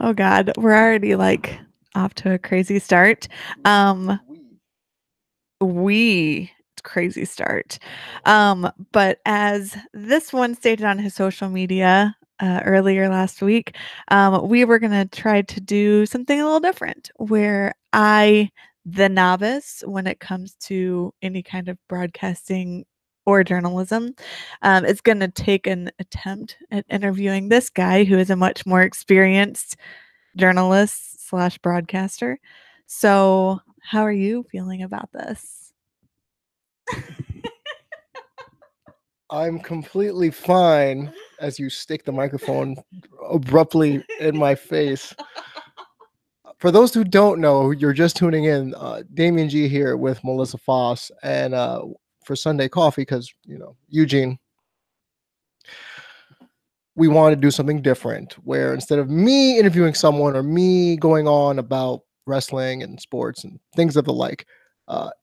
Oh God, we're already like off to a crazy start. Crazy start. But as this one stated on his social media earlier last week, we were going to try to do something a little different where the novice, when it comes to any kind of broadcasting or journalism, is going to take an attempt at interviewing this guy who is a much more experienced journalist slash broadcaster. So, how are you feeling about this? I'm completely fine as you stick the microphone abruptly in my face. For those who don't know, you're just tuning in. Damien G here with Melissa Foss, and for Sunday Coffee, because Eugene, we want to do something different. Where instead of me interviewing someone or me going on about wrestling and sports and things of the like,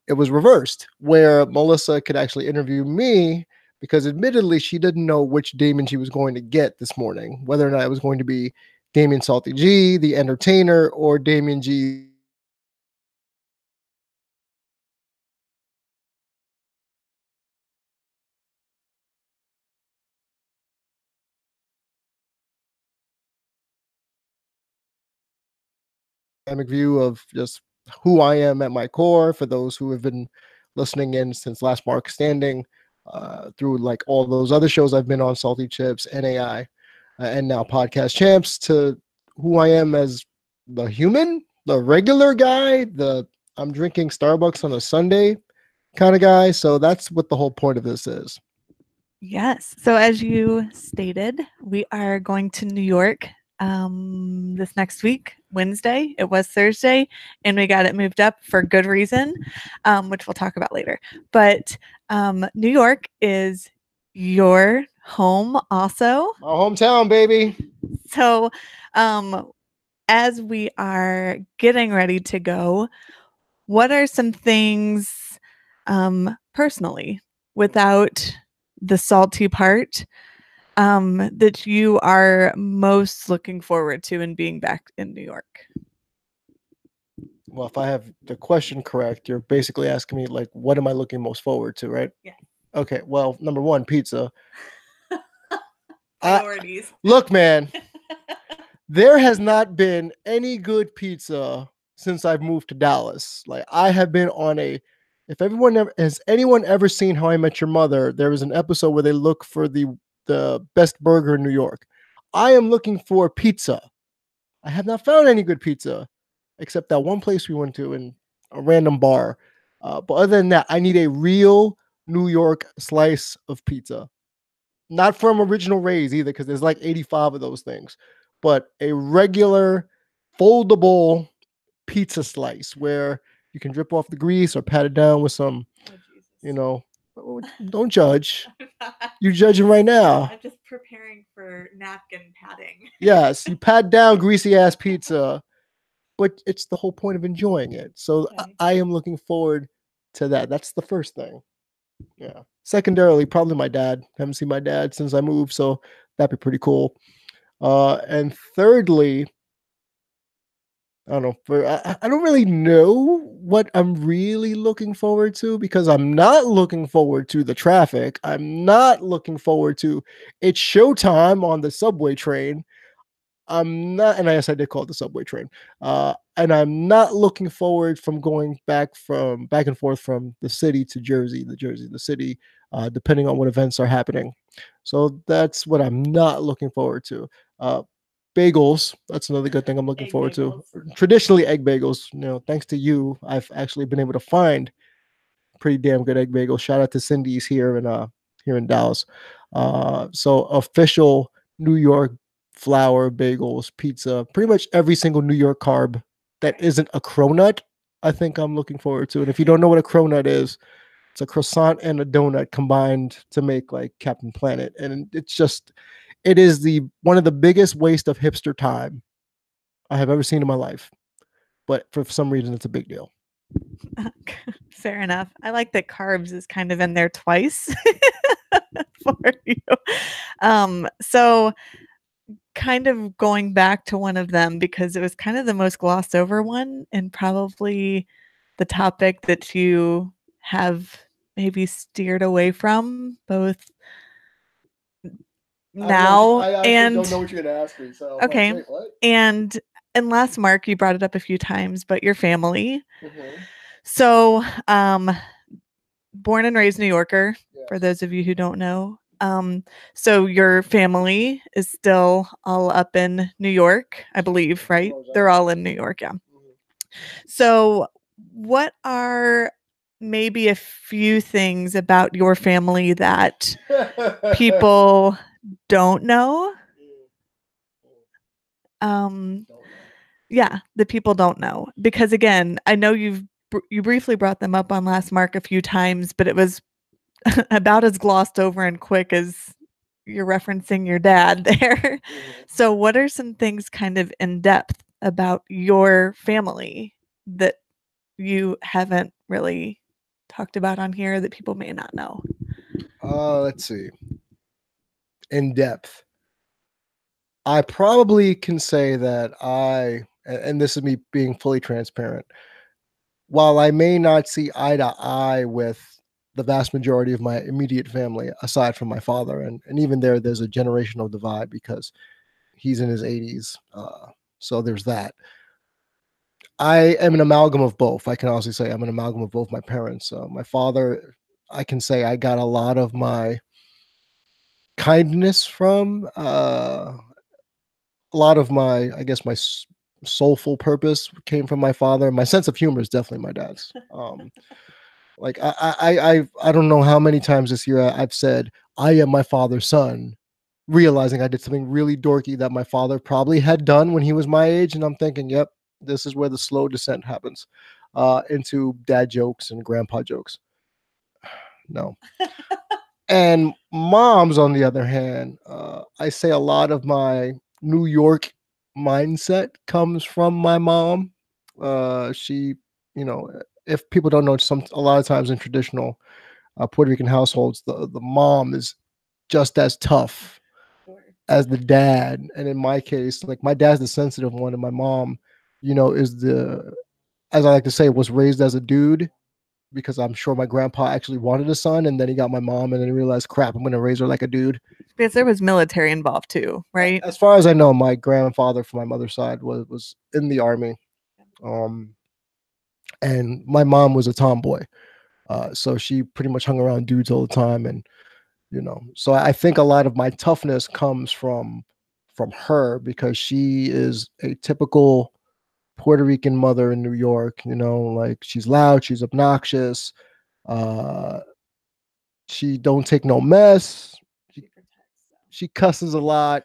it was reversed, where Melissa could actually interview me. Because admittedly, she didn't know which Damien she was going to get this morning, whether or not it was going to be Damien Salty G, the entertainer, or Damien G. View of just who I am at my core. For those who have been listening in since last Mark Standing, through like all those other shows I've been on, Salty Chips, NAI, and now Podcast Champs, to who I am as the human, the regular guy, the I'm drinking Starbucks on a Sunday kind of guy. So that's what the whole point of this is. Yes. So as you stated, we are going to New York this next week, Wednesday. It was Thursday, and we got it moved up for good reason, which we'll talk about later. But New York is your home also. My hometown, baby. So as we are getting ready to go, what are some things personally, without the salty part, that you are most looking forward to in being back in New York? Well, if I have the question correct, you're basically asking me, like, what am I looking most forward to, right? Yeah. Okay, well, number one, pizza. Priorities. Look, man, there has not been any good pizza since I've moved to Dallas. Like, I have been on a. If has anyone ever seen How I Met Your Mother, there was an episode where they look for the best burger in New York. I am looking for pizza. I have not found any good pizza, except that one place we went to in a random bar. But other than that, I need a real New York slice of pizza. Not from Original Ray's either, because there's like 85 of those things, but a regular foldable pizza slice where you can drip off the grease or pat it down with some, don't judge. You're judging right now. I'm just preparing for napkin padding. Yes, you pat down greasy ass pizza, but it's the whole point of enjoying it. So Okay. I am looking forward to that. That's the first thing. Yeah. Secondarily, probably my dad. Haven't seen my dad since I moved, so that'd be pretty cool. And thirdly, I don't know. I don't really know what I'm really looking forward to, because I'm not looking forward to the traffic. I'm not looking forward to it's showtime on the subway train. I'm not, and yes, I did call it the subway train. And I'm not looking forward from going back and forth from the city to Jersey, the city, depending on what events are happening. So that's what I'm not looking forward to. Bagels, that's another good thing I'm looking forward to. Traditionally, egg bagels. Thanks to you, I've actually been able to find pretty damn good egg bagels. Shout out to Cindy's here in Dallas. So official New York flour, bagels, pizza, pretty much every single New York carb that isn't a cronut, I think I'm looking forward to. And if you don't know what a cronut is, it's a croissant and a donut combined to make like Captain Planet. And it is one of the biggest waste of hipster time I have ever seen in my life. But for some reason, it's a big deal. Fair enough. I like that carbs is kind of in there twice for you. So kind of going back to one of them because it was kind of the most glossed over one and probably the topic that you have maybe steered away from both now I honestly don't and know what you're gonna ask me. So I'm like, okay. wait, what? And last Mark, you brought it up a few times, but your family. Mm-hmm. So, born and raised New Yorker, for Yes. those of you who don't know. So your family is still all up in New York, I believe, right? They're all in New York, yeah. Mm-hmm. So, what are maybe a few things about your family that people don't know? Um, yeah, the people don't know because again, I know you briefly brought them up on last Mark a few times, but it was about as glossed over and quick as you're referencing your dad there. Mm-hmm. So, what are some things kind of in depth about your family that you haven't really talked about on here that people may not know? Let's see. In depth. I probably can say that and this is me being fully transparent, while I may not see eye to eye with the vast majority of my immediate family, aside from my father, and even there's a generational divide because he's in his 80s. So there's that. I am an amalgam of both. I can honestly say I'm an amalgam of both my parents. My father, I can say I got a lot of my kindness from, a lot of my, I guess, my soulful purpose came from my father. My sense of humor is definitely my dad's. Like I don't know how many times this year I've said I am my father's son, realizing I did something really dorky that my father probably had done when he was my age, and I'm thinking, yep, this is where the slow descent happens into dad jokes and grandpa jokes. No. And moms, on the other hand, I say a lot of my New York mindset comes from my mom. She, you know, if people don't know, a lot of times in traditional Puerto Rican households, the mom is just as tough as the dad. And in my case, like my dad's the sensitive one, and my mom, is as I like to say, was raised as a dude because I'm sure my grandpa actually wanted a son, and then he got my mom, and then he realized, crap, I'm going to raise her like a dude. Because there was military involved too, right? As far as I know, my grandfather from my mother's side was in the army, um, and my mom was a tomboy, so she pretty much hung around dudes all the time, and so I think a lot of my toughness comes from her because she is a typical Puerto Rican mother in New York. Like she's loud, she's obnoxious. Uh, she don't take no mess. She cusses a lot,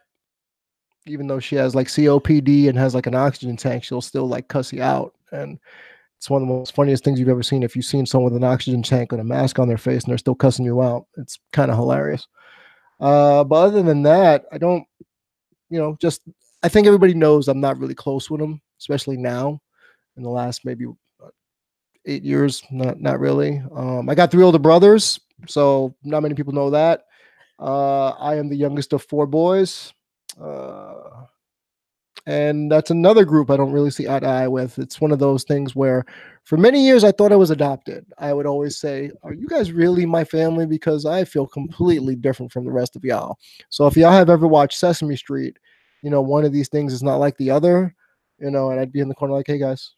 even though she has like COPD and has like an oxygen tank. She'll still like cuss you out, and it's one of the most funniest things you've ever seen. If you've seen someone with an oxygen tank and a mask on their face and they're still cussing you out, it's kind of hilarious. But other than that, I don't, just I think everybody knows I'm not really close with them, especially now in the last maybe 8 years. Not really. I got 3 older brothers, so not many people know that. I am the youngest of 4 boys. And that's another group I don't really see eye to eye with. It's one of those things where for many years I thought I was adopted. I would always say, are you guys really my family? Because I feel completely different from the rest of y'all. So if y'all have ever watched Sesame Street, one of these things is not like the other, and I'd be in the corner like, hey guys.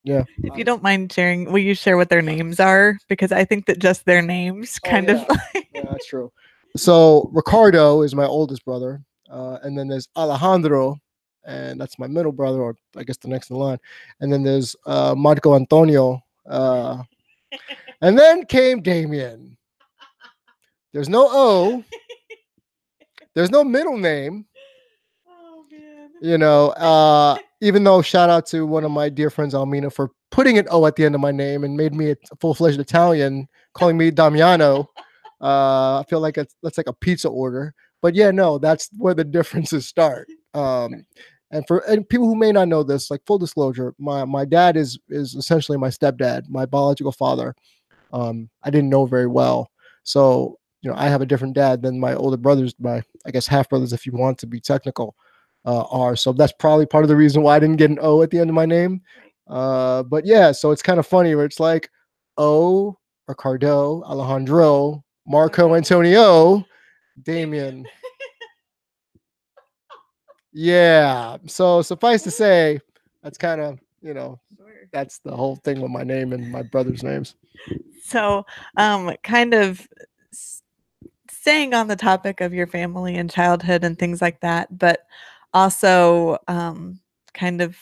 Yeah. If you don't mind sharing, will you share what their names are? Because I think that just their names kind of. Yeah, that's true. So Ricardo is my oldest brother, and then there's Alejandro, and that's my middle brother, or I guess the next in line. And then there's Marco Antonio, and then came Damien. There's no O. There's no middle name. Oh man. Even though shout out to one of my dear friends, Almina, for putting an O at the end of my name and made me a full-fledged Italian, calling me Damiano. I feel like that's like a pizza order. But yeah, no, that's where the differences start. And people who may not know this, like full disclosure, my dad is essentially my stepdad, my biological father. I didn't know very well, so I have a different dad than my older brothers, my I guess half brothers, if you want to be technical. R. So that's probably part of the reason why I didn't get an O at the end of my name. But yeah, so it's kind of funny where it's like O, Ricardo, Alejandro, Marco Antonio, Damien. Yeah. So suffice to say, that's kind of, that's the whole thing with my name and my brother's names. So, kind of staying on the topic of your family and childhood and things like that, but also kind of,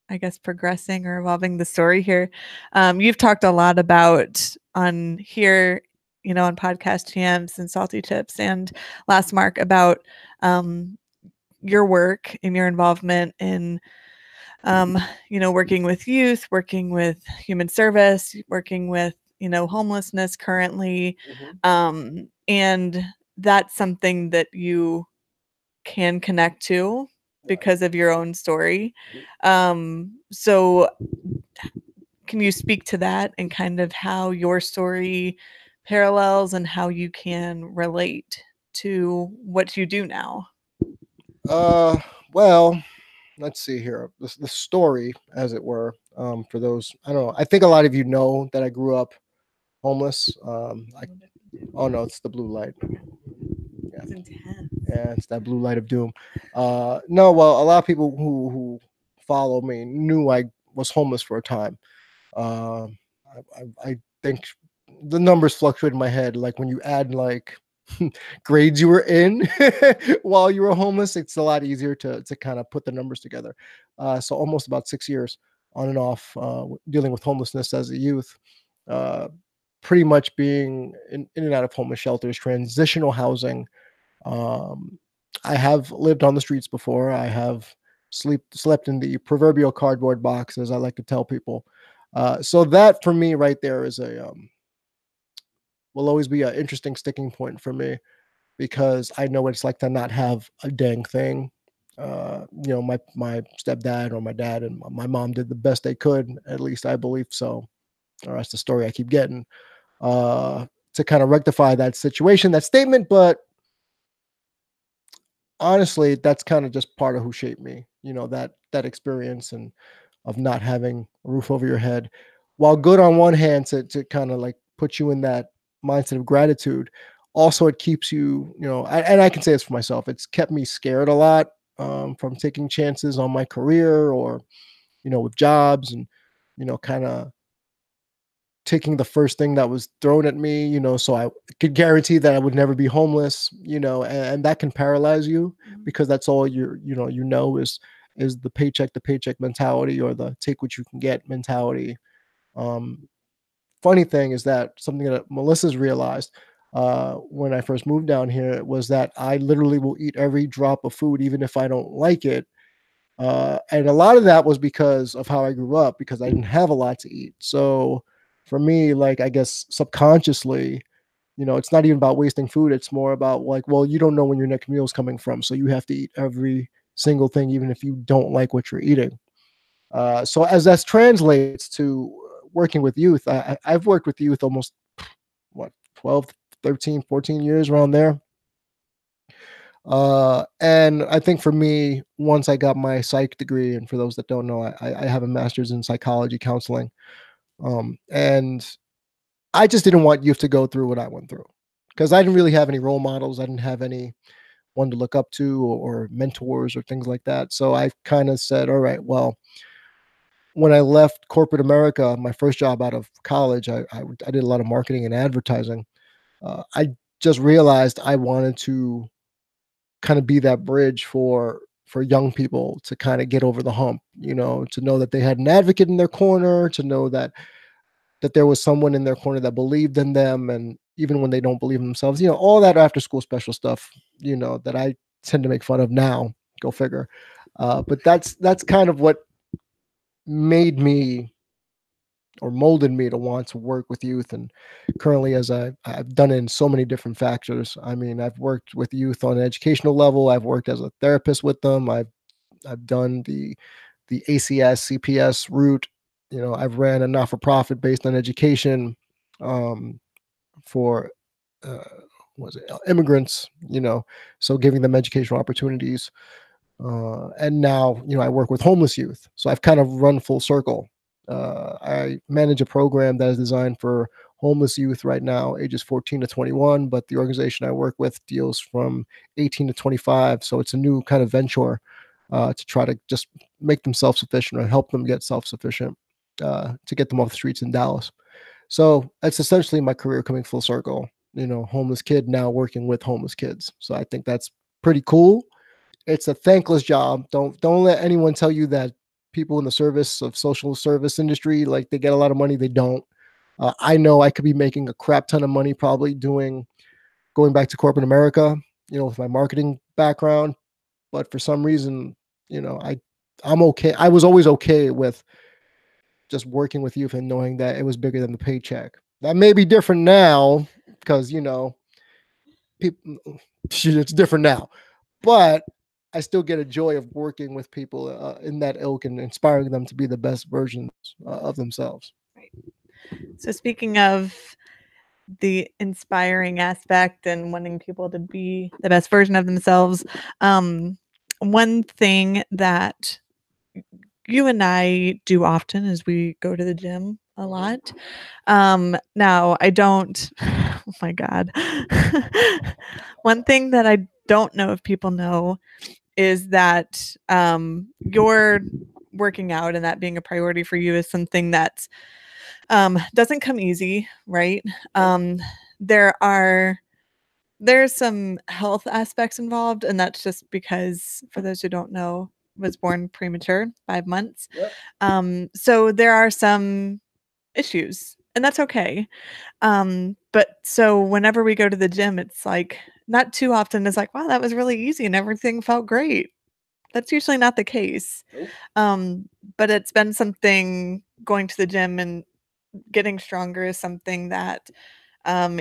I guess, progressing or evolving the story here. You've talked a lot about on here, on podcast jams and salty tips and last mark about your work and your involvement in working with youth, working with human service, working with, homelessness currently. And that's something that you can connect to because of your own story. So can you speak to that and kind of how your story parallels and how you can relate to what you do now? Well, let's see here. The story, as it were, for those, I don't know. I think a lot of you know that I grew up homeless. Oh no, it's the blue light. Yeah. It's intense. Yeah, it's that blue light of doom. No, well, a lot of people who follow me knew I was homeless for a time. Um, I think the numbers fluctuate in my head. Like when you add like grades you were in while you were homeless, it's a lot easier to kind of put the numbers together. So almost about 6 years on and off dealing with homelessness as a youth. Uh, Pretty much being in and out of homeless shelters, transitional housing. um, I have lived on the streets before. I have slept in the proverbial cardboard box, as I like to tell people. So that for me, right there, is a will always be an interesting sticking point for me because I know what it's like to not have a dang thing. My stepdad or my dad and my mom did the best they could. At least I believe so, or that's the story I keep getting. To kind of rectify that situation, that statement, but honestly, that's kind of just part of who shaped me. That experience and of not having a roof over your head. While good on one hand to kind of like put you in that mindset of gratitude, also it keeps you, and I can say this for myself, it's kept me scared a lot from taking chances on my career or, with jobs and, kind of taking the first thing that was thrown at me, so I could guarantee that I would never be homeless, and that can paralyze you because that's all is the paycheck to paycheck mentality or the take what you can get mentality. Um, Funny thing is that something that Melissa's realized when I first moved down here was that I literally will eat every drop of food, even if I don't like it. And a lot of that was because of how I grew up, because I didn't have a lot to eat. So for me, like, I guess subconsciously, it's not even about wasting food. It's more about like, well, you don't know when your next meal is coming from. So you have to eat every single thing, even if you don't like what you're eating. So as that translates to working with youth, I've worked with youth almost what, 12, 13, 14 years around there. And I think for me, once I got my psych degree, and for those that don't know, I have a master's in psychology counseling. And I just didn't want youth to go through what I went through because I didn't really have any role models. I didn't have any one to look up to or mentors or things like that. So I kind of said, all right, well, when I left corporate America, my first job out of college, I did a lot of marketing and advertising. I just realized I wanted to kind of be that bridge for young people to kind of get over the hump, to know that they had an advocate in their corner, to know that there was someone in their corner that believed in them, and even when they don't believe in themselves, all that after school special stuff, that I tend to make fun of now. Go figure. But that's kind of what made me or molded me to want to work with youth. And currently, as I've done it in so many different factors. I mean, I've worked with youth on an educational level. I've worked as a therapist with them. I've done the ACS CPS route. I've ran a not for profit based on education um, for uh, was it immigrants. So giving them educational opportunities. And now, I work with homeless youth. So I've kind of run full circle. I manage a program that is designed for homeless youth right now, ages 14 to 21, but the organization I work with deals from 18 to 25. So it's a new kind of venture to try to just make them self sufficient or help them get self sufficient to get them off the streets in Dallas. So that's essentially my career coming full circle. Homeless kid now working with homeless kids. So I think that's pretty cool. It's a thankless job. Don't let anyone tell you that people in the service of social service industry like they get a lot of money. They don't. I know I could be making a crap ton of money probably doing going back to corporate America, with my marketing background. But for some reason, I'm okay. I was always okay with just working with youth and knowing that it was bigger than the paycheck. That may be different now because people it's different now, but I still get a joy of working with people in that ilk and inspiring them to be the best versions of themselves. Right. So speaking of the inspiring aspect and wanting people to be the best version of themselves, one thing that you and I do often is we go to the gym a lot. Now I don't oh my god. One thing that I don't know if people know is that your working out and that being a priority for you is something that doesn't come easy, right? Um, there are there's some health aspects involved, and that's just because, for those who don't know, was born premature, 5 months. Yep. So there are some issues, and that's okay. But so whenever we go to the gym, it's like not too often it's like, wow, that was really easy and everything felt great. That's usually not the case. Nope. Um, but it's been something going to the gym and getting stronger is something that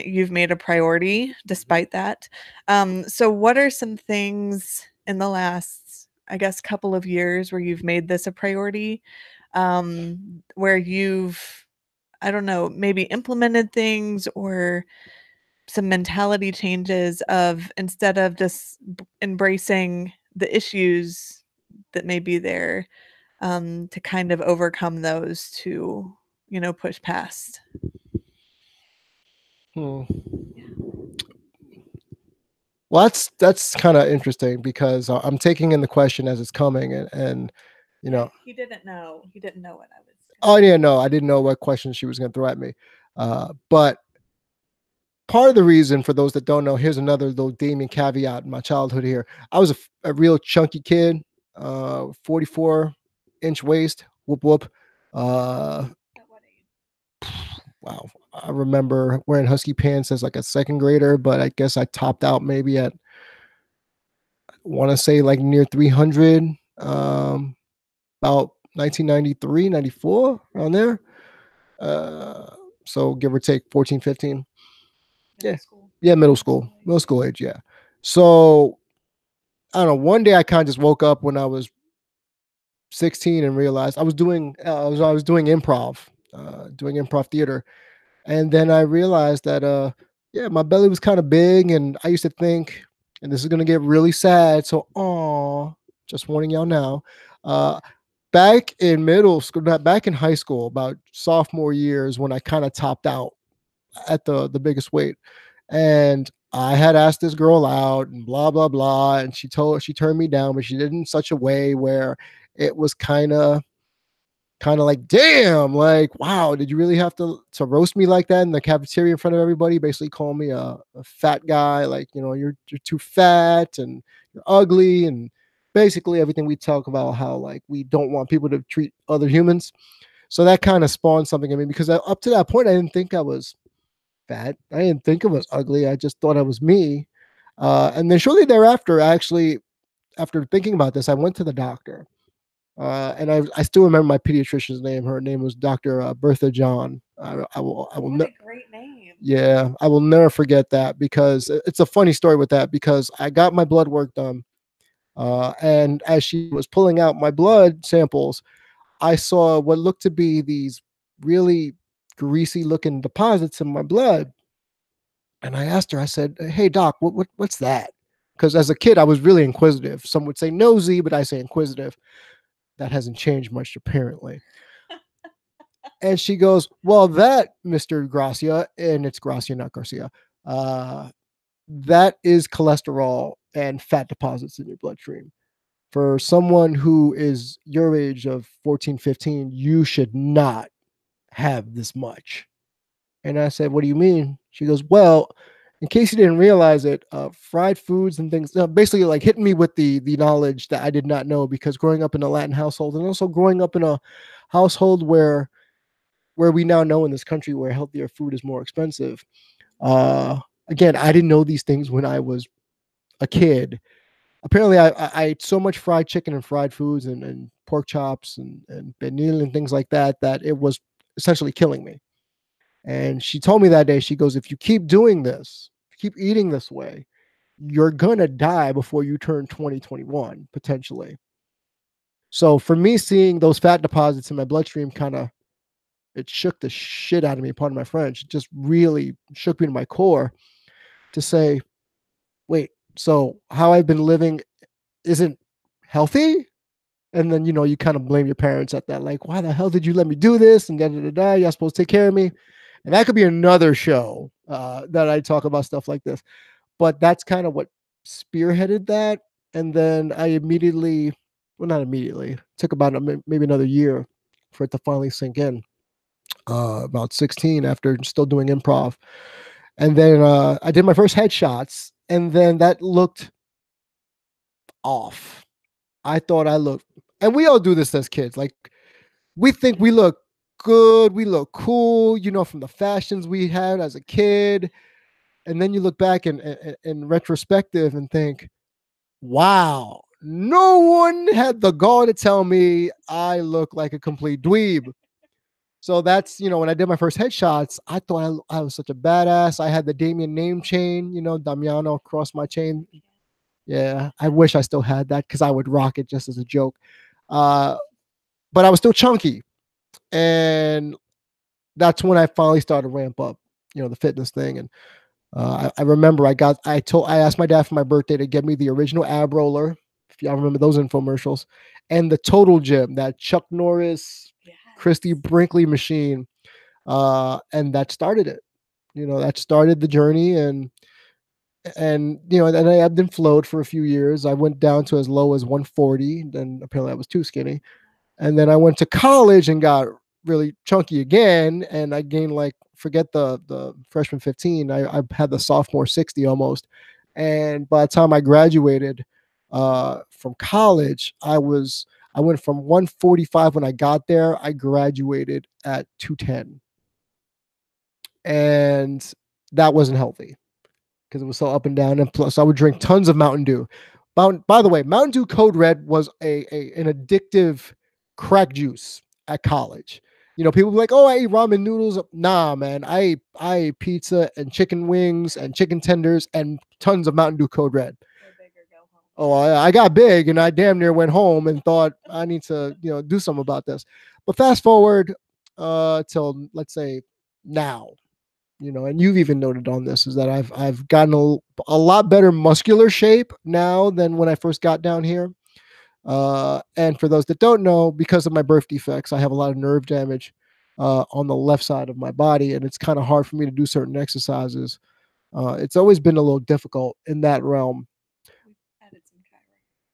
you've made a priority despite that. So, what are some things in the last, I guess, couple of years where you've made this a priority? Where you've, I don't know, maybe implemented things or some mentality changes of instead of just embracing the issues that may be there, to kind of overcome those to, push past. Hmm. Well, that's kind of interesting because I'm taking in the question as it's coming, and you Yeah, know, he didn't know. He didn't know what I was oh gonna. yeah, no, I didn't know what question she was going to throw at me. But part of the reason, for those that don't know, here's another little Damien caveat in my childhood. Here, I was a real chunky kid, 44-inch waist, whoop whoop. Uh, At what age? wow, I remember wearing husky pants as like a second grader, but I guess I topped out maybe at, want to say, like near 300, about 1993, 94, around there. Uh, so give or take 14, 15. Middle Yeah. school. Yeah, middle school age. Yeah. So I don't know. One day I kind of just woke up when I was 16 and realized I was doing improv theater, and then I realized that yeah, my belly was kind of big, and I used to think, and this is gonna get really sad. So, just warning y'all now. Uh, back in middle school, not back in high school, about sophomore years when I kind of topped out at the biggest weight, and I had asked this girl out and blah blah blah, and she turned me down, but she did it in such a way where it was kind of like, damn, like, wow, did you really have to roast me like that in the cafeteria in front of everybody, basically call me a fat guy, like, you're too fat and you're ugly, and basically everything we talk about, how like we don't want people to treat other humans. So that kind of spawned something in me because up to that point I didn't think I was fat. I didn't think I was ugly. I just thought I was me. And then shortly thereafter, actually, after thinking about this, I went to the doctor. And I still remember my pediatrician's name. Her name was Dr. Bertha John. I will What a great name. Yeah, I will never forget that because it's a funny story with that because I got my blood work done. And as she was pulling out my blood samples, I saw what looked to be these really greasy looking deposits in my blood. And I asked her, I said, "Hey doc, what's that?" Because as a kid, I was really inquisitive. Some would say nosy, but I say inquisitive. That hasn't changed much, apparently. And she goes, "Well, that, Mr. Gracia," and it's Gracia, not Garcia, uh, that is cholesterol and fat deposits in your bloodstream. For someone who is your age of 14, 15, you should not have this much. And I said, "What do you mean?" She goes, "Well, in case you didn't realize it, fried foods and things," basically like hitting me with the knowledge that I did not know, because growing up in a Latin household and also growing up in a household where we now know in this country where healthier food is more expensive. Uh, Again, I didn't know these things when I was a kid. Apparently, I ate so much fried chicken and fried foods and pork chops and pernil and things like that that it was essentially killing me. And she told me that day, she goes, "If you keep doing this, keep eating this way, you're going to die before you turn 2021, potentially." So for me, seeing those fat deposits in my bloodstream kind of, it shook the shit out of me, pardon my French. It just really shook me to my core to say, wait, so how I've been living isn't healthy? And then, you kind of blame your parents at that, like, why the hell did you let me do this? And da da da da, you're supposed to take care of me. And that could be another show that I talk about stuff like this. But that's kind of what spearheaded that. And then I immediately, well, not immediately, took about maybe another year for it to finally sink in. About 16, after still doing improv. And then I did my first headshots, and then that looked off. I thought I looked, and we all do this as kids. Like, we think we look good, we look cool, from the fashions we had as a kid. And then you look back in retrospective and think, wow, no one had the gall to tell me I look like a complete dweeb. So that's, when I did my first headshots, I thought I was such a badass. I had the Damien name chain, Damiano across my chain. Yeah, I wish I still had that because I would rock it just as a joke. Uh, but I was still chunky. And that's when I finally started to ramp up, the fitness thing. And I remember I asked my dad for my birthday to get me the original ab roller, if y'all remember those infomercials, and the Total Gym, that Chuck Norris, yes, Christy Brinkley machine. And that started it. That started the journey. And and I ebbed and flowed for a few years. I went down to as low as 140. Then apparently I was too skinny. And then I went to college and got really chunky again. And I gained, like, forget the freshman 15. I had the sophomore 60 almost. And by the time I graduated from college, I went from 145 when I got there. I graduated at 210. And that wasn't healthy because it was so up and down. And plus, I would drink tons of Mountain Dew. By the way, Mountain Dew Code Red was an addictive crack juice at college. People were like, "Oh, I ate ramen noodles." Nah, man, I ate pizza and chicken wings and chicken tenders and tons of Mountain Dew Code Red. Oh, I got big, and I damn near went home and thought I need to, do something about this. But fast forward till, let's say, now, and you've even noted on this, is that I've gotten a lot better muscular shape now than when I first got down here. And for those that don't know, because of my birth defects, I have a lot of nerve damage on the left side of my body, and it's kind of hard for me to do certain exercises. It's always been a little difficult in that realm.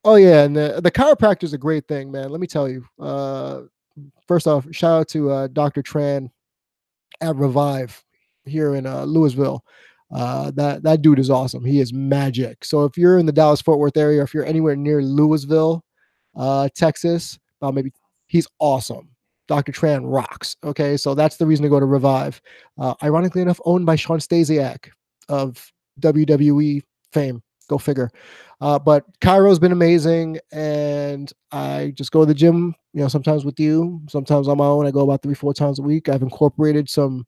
Oh yeah, and the chiropractor is a great thing, man. Let me tell you. First off, shout out to Dr. Tran at Revive here in Louisville. That dude is awesome. He is magic. So if you're in the Dallas Fort Worth area, or if you're anywhere near Louisville, Texas, maybe, he's awesome. Dr. Tran rocks. Okay, so that's the reason to go to Revive. Ironically enough, owned by Sean Stasiak of WWE fame. Go figure. But Cairo's been amazing, and I just go to the gym, sometimes with you, sometimes on my own. I go about 3-4 times a week. I've incorporated some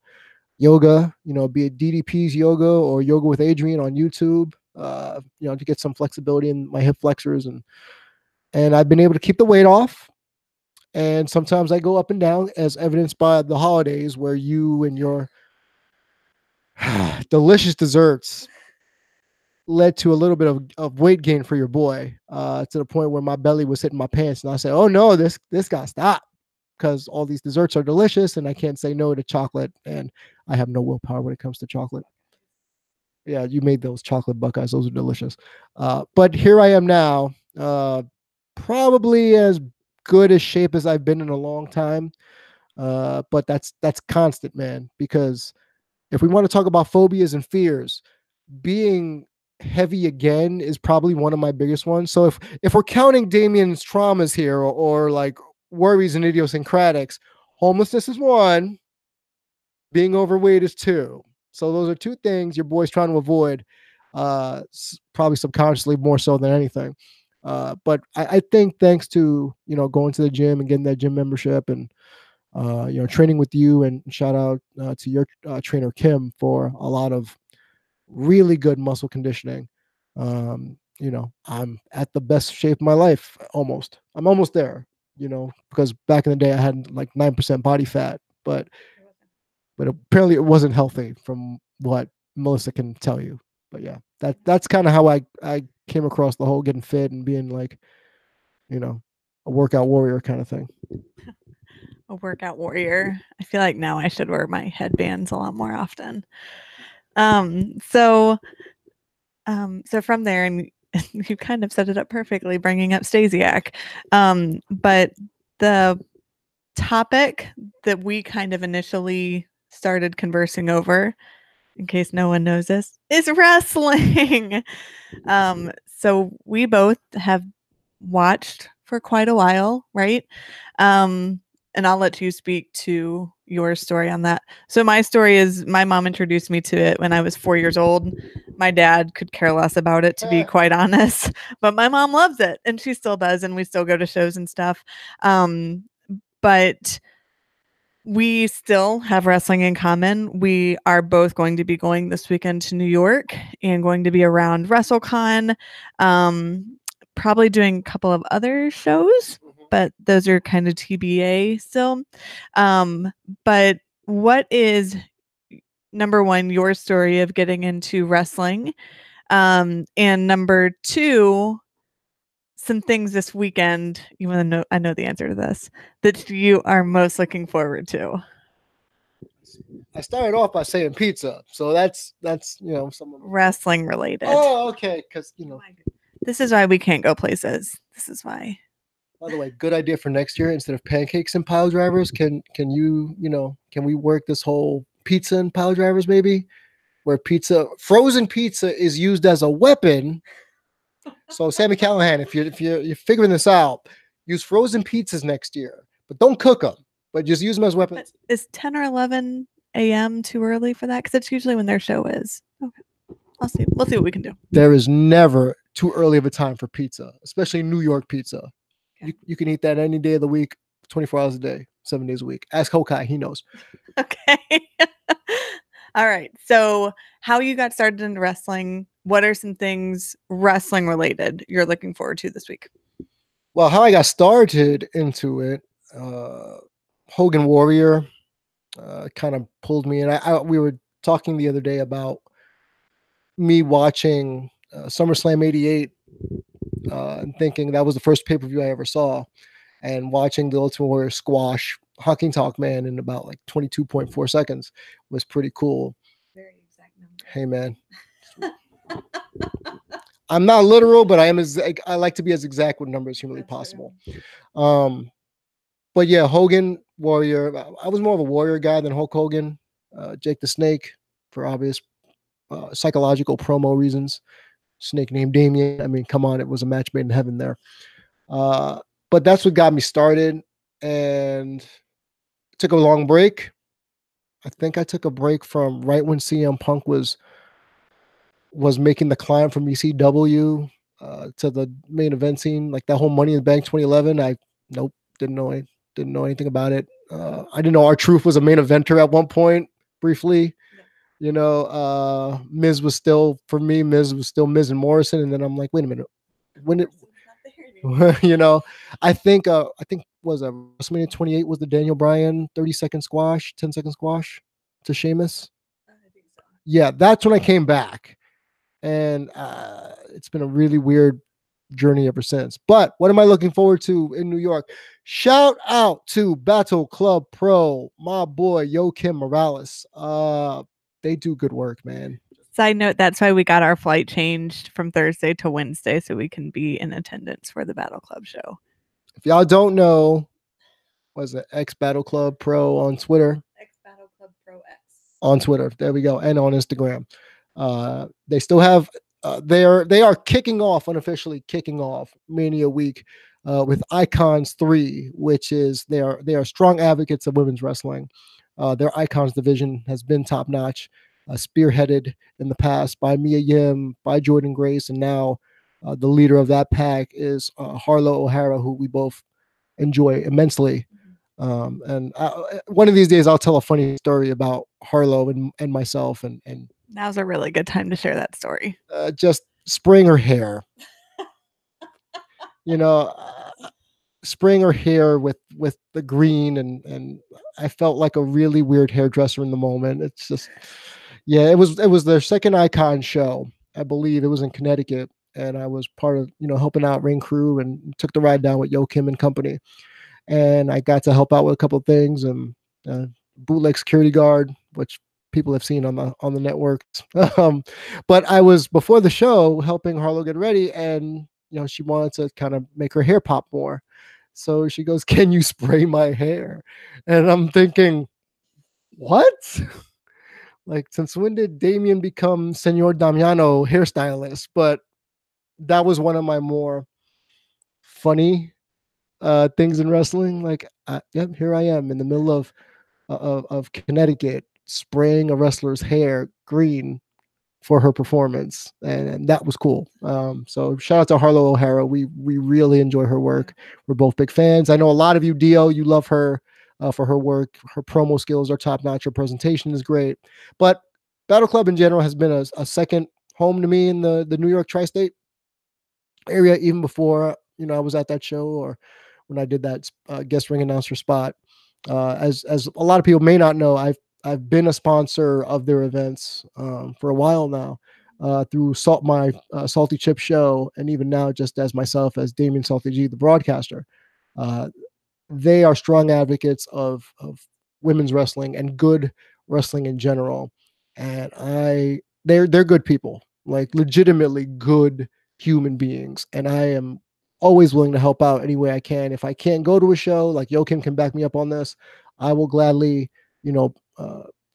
yoga, be it DDP's yoga or yoga with Adrian on YouTube, to get some flexibility in my hip flexors, and I've been able to keep the weight off. And sometimes I go up and down, as evidenced by the holidays, where you and your delicious desserts led to a little bit of weight gain for your boy, to the point where my belly was hitting my pants, and I said, "Oh no, this got to stop." Because all these desserts are delicious, and I can't say no to chocolate, and I have no willpower when it comes to chocolate. Yeah, you made those chocolate Buckeyes; those are delicious. But here I am now, probably as good a shape as I've been in a long time. But that's constant, man. Because if we want to talk about phobias and fears, being heavy again is probably one of my biggest ones. So if we're counting Damien's traumas here, or like worries and idiosyncratics, homelessness is one, being overweight is two. So those are two things your boy's trying to avoid, probably subconsciously more so than anything. But I think thanks to going to the gym and getting that gym membership, and training with you, and shout out to your trainer Kim for a lot of really good muscle conditioning. I'm at the best shape of my life. I'm almost there. Because back in the day I had like 9% body fat, but apparently it wasn't healthy from what Melissa can tell you. But yeah, that's kind of how I came across the whole getting fit and being like, a workout warrior kind of thing. A workout warrior. I feel like now I should wear my headbands a lot more often. So from there, and you kind of set it up perfectly, bringing up Stasiak. But the topic that we kind of initially started conversing over, in case no one knows this, is wrestling. So we both have watched for quite a while, right? And I'll let you speak to your story on that. So my story is my mom introduced me to it when I was 4 years old. My dad could care less about it, to be quite honest, but my mom loves it, and she still does, and we still go to shows and stuff. But we still have wrestling in common. We are both going to be going this weekend to New York and going to be around WrestleCon. Probably doing a couple of other shows, but those are kind of TBA still. But what is, number one, your story of getting into wrestling? And number two, some things this weekend you want to know, I know the answer to this, that you are most looking forward to? I started off by saying pizza, so that's some of Wrestling related. Oh, okay, because This is why we can't go places. This is why. By the way, good idea for next year. Instead of pancakes and pile drivers, can we work this whole pizza and pile drivers maybe, where frozen pizza is used as a weapon. So Sammy Callahan, if you're figuring this out, use frozen pizzas next year, but don't cook them, but just use them as weapons. But is 10 or 11 a.m. too early for that? Because it's usually when their show is. Okay. We'll see what we can do. There is never too early of a time for pizza, especially New York pizza. Okay. You can eat that any day of the week, 24 hours a day, 7 days a week. Ask Hokai, he knows. Okay. All right. So how you got started in wrestling, what are some things wrestling related you're looking forward to this week? Well, how I got started into it, Hogan Warrior kind of pulled me in. We were talking the other day about me watching SummerSlam 88 and thinking that was the first pay-per-view I ever saw, and watching the Ultimate Warrior squash Hawking Talk Man in about like 22.4 seconds was pretty cool. Very exact number. Hey, man. I'm not literal, but I like to be as exact with numbers as humanly possible. But yeah, Hogan Warrior. I was more of a Warrior guy than Hulk Hogan. Jake the Snake, for obvious psychological promo reasons. Snake named Damien. I mean, come on, it was a match made in heaven there. But that's what got me started, and took a long break. I think I took a break from right when CM Punk was making the climb from ECW to the main event scene, like that whole Money in the Bank 2011. Didn't know anything about it. I didn't know R-Truth was a main eventer at one point, briefly. Yeah. Miz was still Miz and Morrison, and then I'm like, wait a minute, when it, I think was WrestleMania 28 was the Daniel Bryan 30-second squash, 10-second squash to Sheamus. I think so. Yeah, that's when I came back. and it's been a really weird journey ever since. But what am I looking forward to in New York? Shout out to Battle Club Pro, my boy Joakim Morales. They do good work, man. Side note, that's why we got our flight changed from Thursday to Wednesday so we can be in attendance for the Battle Club show. If y'all don't know, was it X Battle Club Pro on Twitter? X Battle Club Pro X. On Twitter. There we go. And on Instagram. They still have they are kicking off, unofficially kicking off Mania Week with Icons 3, which is they are strong advocates of women's wrestling. Their Icons division has been top notch, spearheaded in the past by Mia Yim, by Jordan Grace, and now the leader of that pack is Harlow O'Hara, who we both enjoy immensely. And one of these days, I'll tell a funny story about Harlow and myself, and now's a really good time to share that story. Just spraying her hair, you know, spraying her hair with the green, and I felt like a really weird hairdresser in the moment. It's just, yeah, it was their second Icon show, I believe. It was in Connecticut, and I was part of helping out ring crew and took the ride down with Joakim and company. And I got to help out with a couple of things, and bootleg security guard, which people have seen on the networks. But I was, before the show, helping Harlow get ready, and she wanted to kind of make her hair pop more. So she goes, "Can you spray my hair?" And I'm thinking, what? Like, since when did Damien become Senor Damiano hairstylist? But that was one of my more funny things in wrestling. Like, yep, here I am in the middle of Connecticut spraying a wrestler's hair green for her performance, and that was cool. So shout out to Harlow O'Hara. We really enjoy her work. We're both big fans. I know a lot of you, Dio, you love her for her work. Her promo skills are top notch. Her presentation is great. But Battle Club in general has been a second home to me in the New York tri-state area, even before I was at that show, or when I did that guest ring announcer spot. As a lot of people may not know, I've been a sponsor of their events for a while now, through my Salty Chip show, and even now just as myself as Damien Salty G, the broadcaster. They are strong advocates of women's wrestling and good wrestling in general, and they're good people, like legitimately good human beings, and I am always willing to help out any way I can. If I can't go to a show, like Joakim can back me up on this, I will gladly,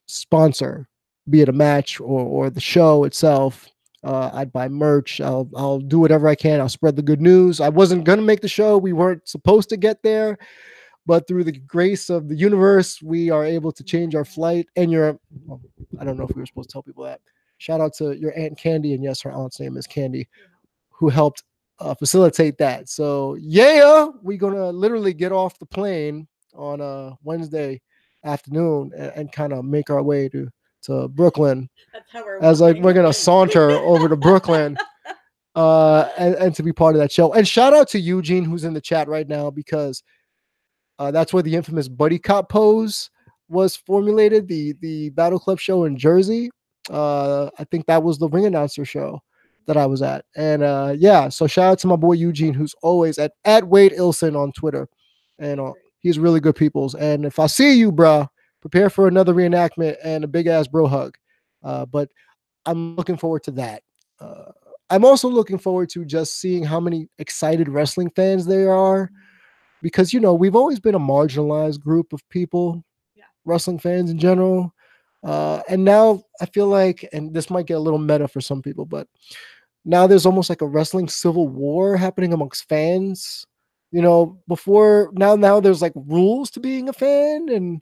sponsor, be it a match or the show itself. I'd buy merch. I'll do whatever I can. I'll spread the good news. I wasn't gonna make the show. We weren't supposed to get there, but through the grace of the universe, we are able to change our flight. And I don't know if we were supposed to tell people that. Shout out to your Aunt Candy, and yes, her aunt's name is Candy, who helped facilitate that. So yeah, we're gonna literally get off the plane on a Wednesday afternoon and kind of make our way to Brooklyn. That's how we're gonna saunter over to Brooklyn and to be part of that show. And shout out to Eugene, who's in the chat right now, because that's where the infamous buddy cop pose was formulated. The Battle Club show in Jersey. I think that was the ring announcer show that I was at. And yeah, so shout out to my boy Eugene, who's always at Wade Ilson on Twitter. And he's really good peoples. And if I see you, bro, prepare for another reenactment and a big ass bro hug. But I'm looking forward to that. I'm also looking forward to just seeing how many excited wrestling fans there are, because we've always been a marginalized group of people, wrestling fans in general. And now I feel like, and this might get a little meta for some people, but now there's almost like a wrestling civil war happening amongst fans. Before now there's like rules to being a fan,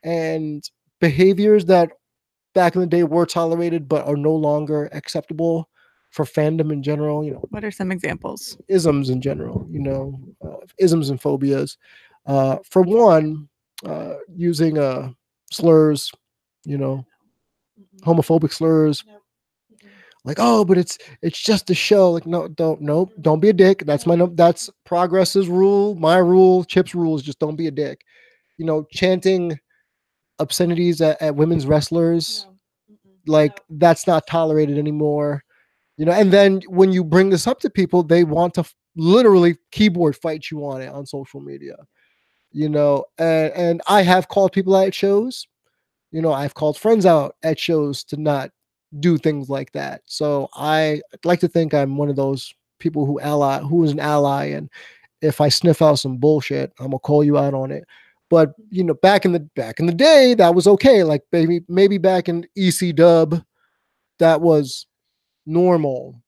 and behaviors that back in the day were tolerated but are no longer acceptable for fandom in general. What are some examples? Isms in general, isms and phobias. For one, using slurs, homophobic slurs. Like, oh, but it's just a show. Like, no, don't be a dick. That's Progress's rule. My rule, Chip's rule is just don't be a dick. Chanting obscenities at women's wrestlers, like that's not tolerated anymore. And then when you bring this up to people, they want to literally keyboard fight you on it on social media. And I have called people out at shows. I've called friends out at shows to not do things like that. So I like to think I'm one of those people who is an ally, and if I sniff out some bullshit, I'm gonna call you out on it. But back in the day, that was okay. Like maybe back in EC Dub, that was normal,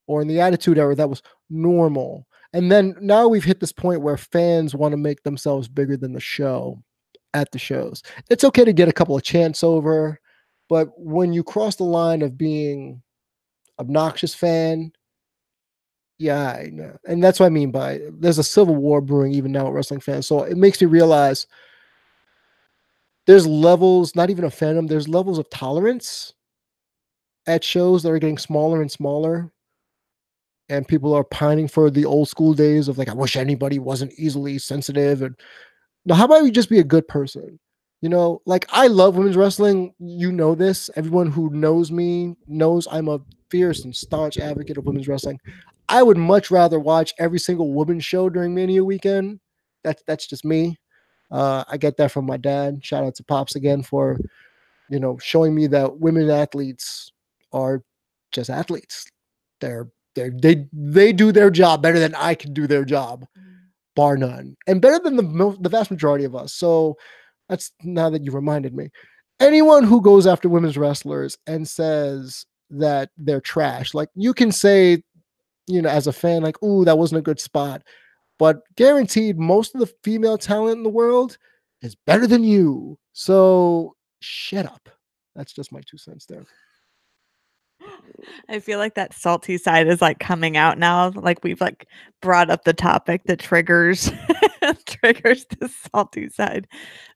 or in the Attitude Era, that was normal. And then now we've hit this point where fans want to make themselves bigger than the show at the shows. It's okay to get a couple of chants over, but when you cross the line of being obnoxious fan, yeah, I know. And that's what I mean by there's a civil war brewing even now with wrestling fans. So it makes me realize there's levels, not even a fandom, there's levels of tolerance at shows that are getting smaller and smaller. And people are pining for the old school days of like, I wish anybody wasn't easily sensitive. And now, how about you just be a good person? Like I love women's wrestling. This. Everyone who knows me knows I'm a fierce and staunch advocate of women's wrestling. I would much rather watch every single women's show during Mania weekend. That's just me. I get that from my dad. Shout out to Pops again for showing me that women athletes are just athletes. They do their job better than I can do their job, bar none, and better than the vast majority of us. So that's, now that you reminded me. Anyone who goes after women's wrestlers and says that they're trash, like you can say, as a fan, like, ooh, that wasn't a good spot. But guaranteed, most of the female talent in the world is better than you. So shut up. That's just my 2 cents there. I feel like that salty side is like coming out now. Like we've like brought up the topic that triggers triggers the salty side.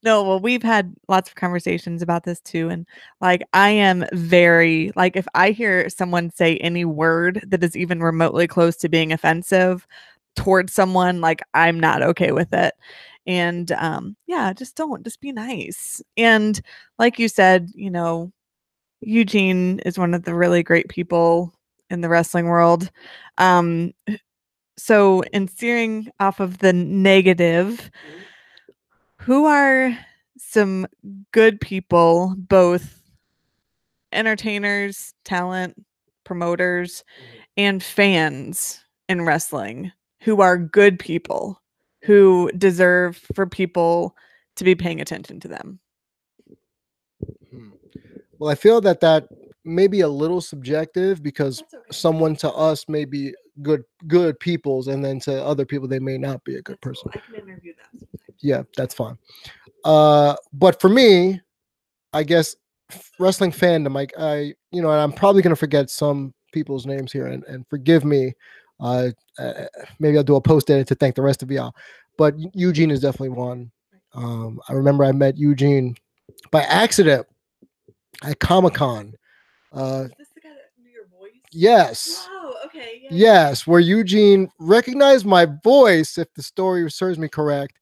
No, well, we've had lots of conversations about this too. And like I am very like if I hear someone say any word that is even remotely close to being offensive towards someone, like I'm not okay with it. And yeah, just be nice. And like you said, Eugene is one of the really great people in the wrestling world. So in steering off of the negative, who are some good people, both entertainers, talent, promoters, and fans in wrestling who are good people who deserve for people to be paying attention to them? Well, I feel that may be a little subjective because someone to us may be good peoples, and then to other people they may not be a good person. I can interview them. Yeah, that's fine. But for me, I guess wrestling fandom, and I'm probably gonna forget some people's names here, and forgive me. Maybe I'll do a post edit to thank the rest of y'all. But Eugene is definitely one. I remember I met Eugene by accident at Comic-Con. Is this the guy that knew your voice? Yes. Wow. Okay. Yeah, yes, where Eugene recognized my voice, if the story serves me correct,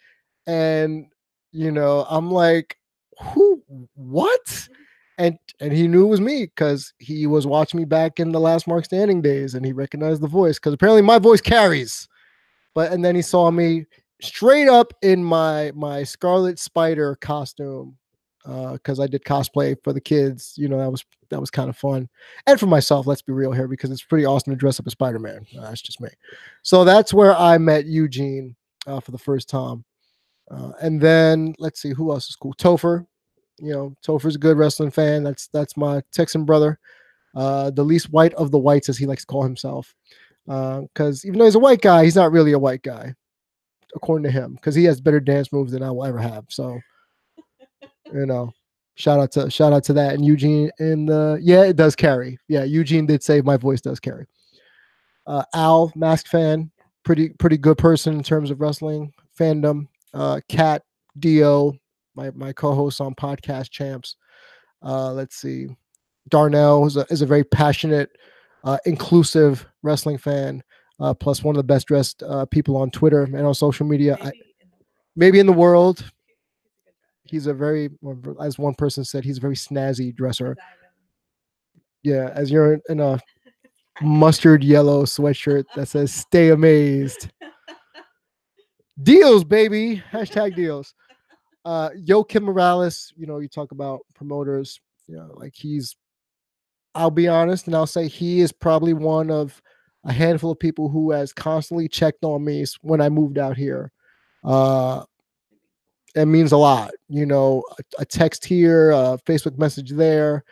and I'm like, who? What? And he knew it was me because he was watching me back in the last Mark Standing days, and he recognized the voice because apparently my voice carries. And then he saw me straight up in my Scarlet Spider costume because I did cosplay for the kids. That was kind of fun, and for myself. Let's be real here, because it's pretty awesome to dress up as Spider-Man. That's just me. So that's where I met Eugene for the first time, and then let's see who else is cool. Topher, Topher's a good wrestling fan. That's my Texan brother, the least white of the whites, as he likes to call himself. Because even though he's a white guy, he's not really a white guy, according to him, because he has better dance moves than I will ever have. So, shout out to that. And Eugene it does carry. Yeah, Eugene did say my voice does carry. Al, Mask fan, pretty good person in terms of wrestling fandom. Kat, Dio, my co-host on Podcast Champs. Let's see, Darnell is a very passionate, inclusive wrestling fan. Plus one of the best dressed people on Twitter and on social media. Maybe in the world. He's a very, as one person said, he's a very snazzy dresser. Yeah, as you're in a mustard yellow sweatshirt that says "Stay amazed." Deals, baby. Hashtag deals. Yo, Kim Morales. You talk about promoters. Like he's. I'll be honest, and I'll say he is probably one of a handful of people who has constantly checked on me when I moved out here. Uh, it means a lot. A text here, a Facebook message there.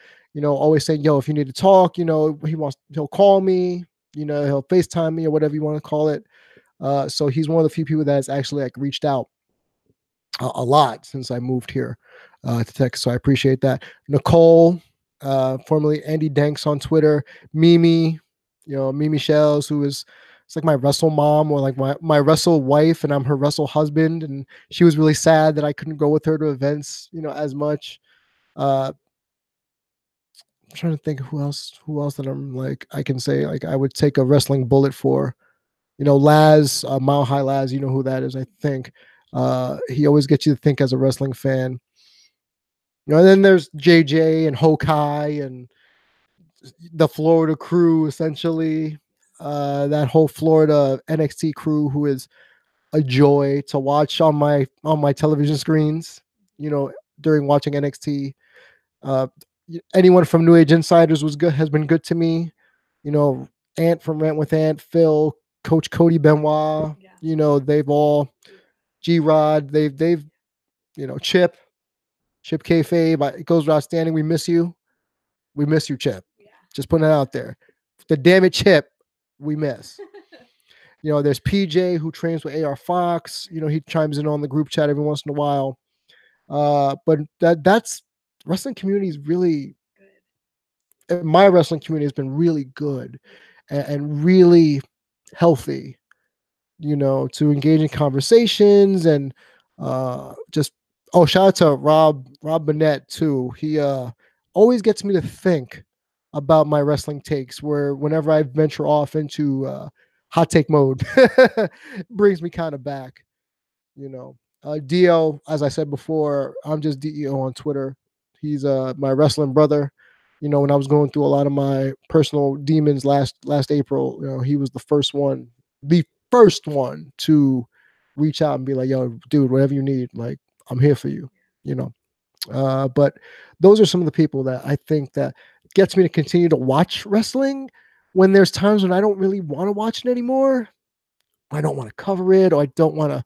Always saying, "Yo, if you need to talk," he'll call me. He'll FaceTime me or whatever you want to call it. So he's one of the few people that has actually like reached out a lot since I moved here to Texas. So I appreciate that. Nicole, formerly Andy Danks on Twitter, Mimi, Mimi Shells, who is it's like my wrestle mom or like my wrestle wife, and I'm her wrestle husband. And she was really sad that I couldn't go with her to events, as much. I'm trying to think who else that I'm like I can say like I would take a wrestling bullet for. Laz, Mile High Laz, you know who that is, I think. He always gets you to think as a wrestling fan. And then there's JJ and Hokai and the Florida crew, essentially. That whole Florida NXT crew, who is a joy to watch on my television screens. During watching NXT. Uh, Anyone from New Age Insiders has been good to me. Ant from Rant with Ant, Phil, Coach Cody Benoit. They've all G Rod. They've Chip Kayfabe. It goes without standing. We miss you. We miss you, Chip. Yeah. Just putting it out there. The damn it, Chip. We miss. There's PJ who trains with AR Fox. He chimes in on the group chat every once in a while. But that's wrestling community is really good. My wrestling community has been really good and really healthy. To engage in conversations and just shout out to Rob Burnett too. He always gets me to think about my wrestling takes. Where whenever I venture off into hot take mode, brings me kind of back. Dio, as I said before, I'm just DEO on Twitter. He's my wrestling brother. When I was going through a lot of my personal demons last April, he was the first one to reach out and be like, "Yo, dude, whatever you need, like, I'm here for you." But those are some of the people that I think that gets me to continue to watch wrestling when there's times when I don't really want to watch it anymore. I don't want to cover it, or I don't want to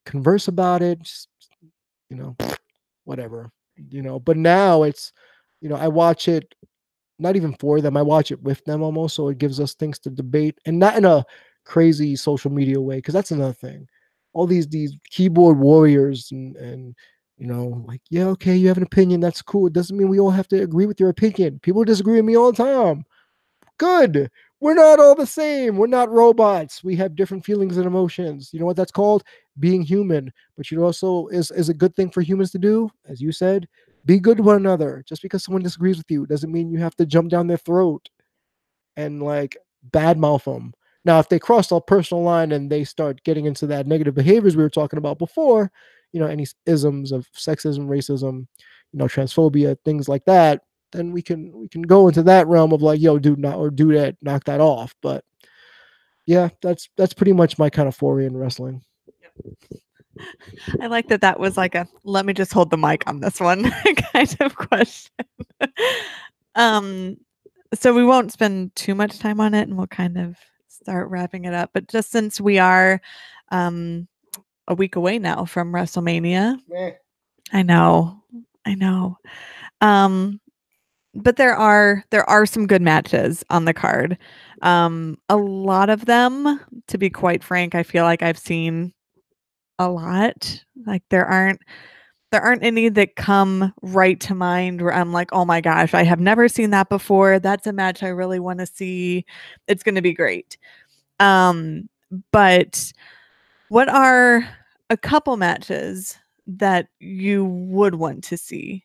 converse about it. Just, whatever. But now it's, I watch it not even for them. I watch it with them almost. So it gives us things to debate, and not in a crazy social media way. Cause that's another thing. All these keyboard warriors and like, yeah, okay, you have an opinion. That's cool. It doesn't mean we all have to agree with your opinion. People disagree with me all the time. Good. We're not all the same. We're not robots. We have different feelings and emotions. You know what that's called? Being human. But also is a good thing for humans to do, as you said, be good to one another. Just because someone disagrees with you doesn't mean you have to jump down their throat and like badmouth them. Now, if they cross a personal line and they start getting into that negative behaviors we were talking about before, any isms of sexism, racism, transphobia, things like that, then we can go into that realm of like, yo, dude, not or do that, knock that off. But yeah, that's pretty much my kind of foray in wrestling. I like that was like a let me just hold the mic on this one kind of question. So we won't spend too much time on it, and we'll kind of start wrapping it up. But just since we are a week away now from WrestleMania, I know. But there are some good matches on the card. A lot of them, to be quite frank, I feel like I've seen a lot. Like there aren't any that come right to mind where I'm like, oh my gosh, I have never seen that before. That's a match I really want to see. It's going to be great. But what are a couple matches that you would want to see?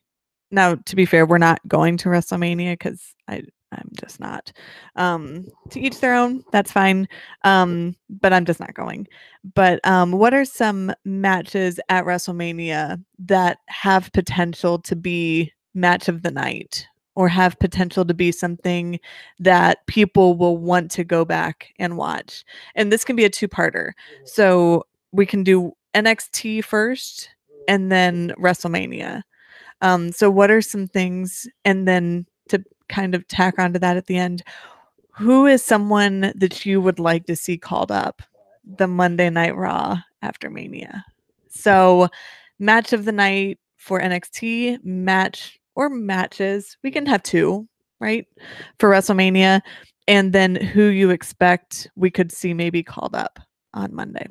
Now, to be fair, we're not going to WrestleMania because I'm just not. To each their own. That's fine. But I'm just not going. But what are some matches at WrestleMania that have potential to be match of the night? or have potential to be something that people will want to go back and watch. And this can be a two-parter. So we can do NXT first and then WrestleMania. So what are some things, and then to kind of tack onto that at the end, who is someone that you would like to see called up the Monday Night Raw after Mania? So match of the night for NXT, match or matches, we can have two, right? For WrestleMania, and then who you expect we could see maybe called up on Monday.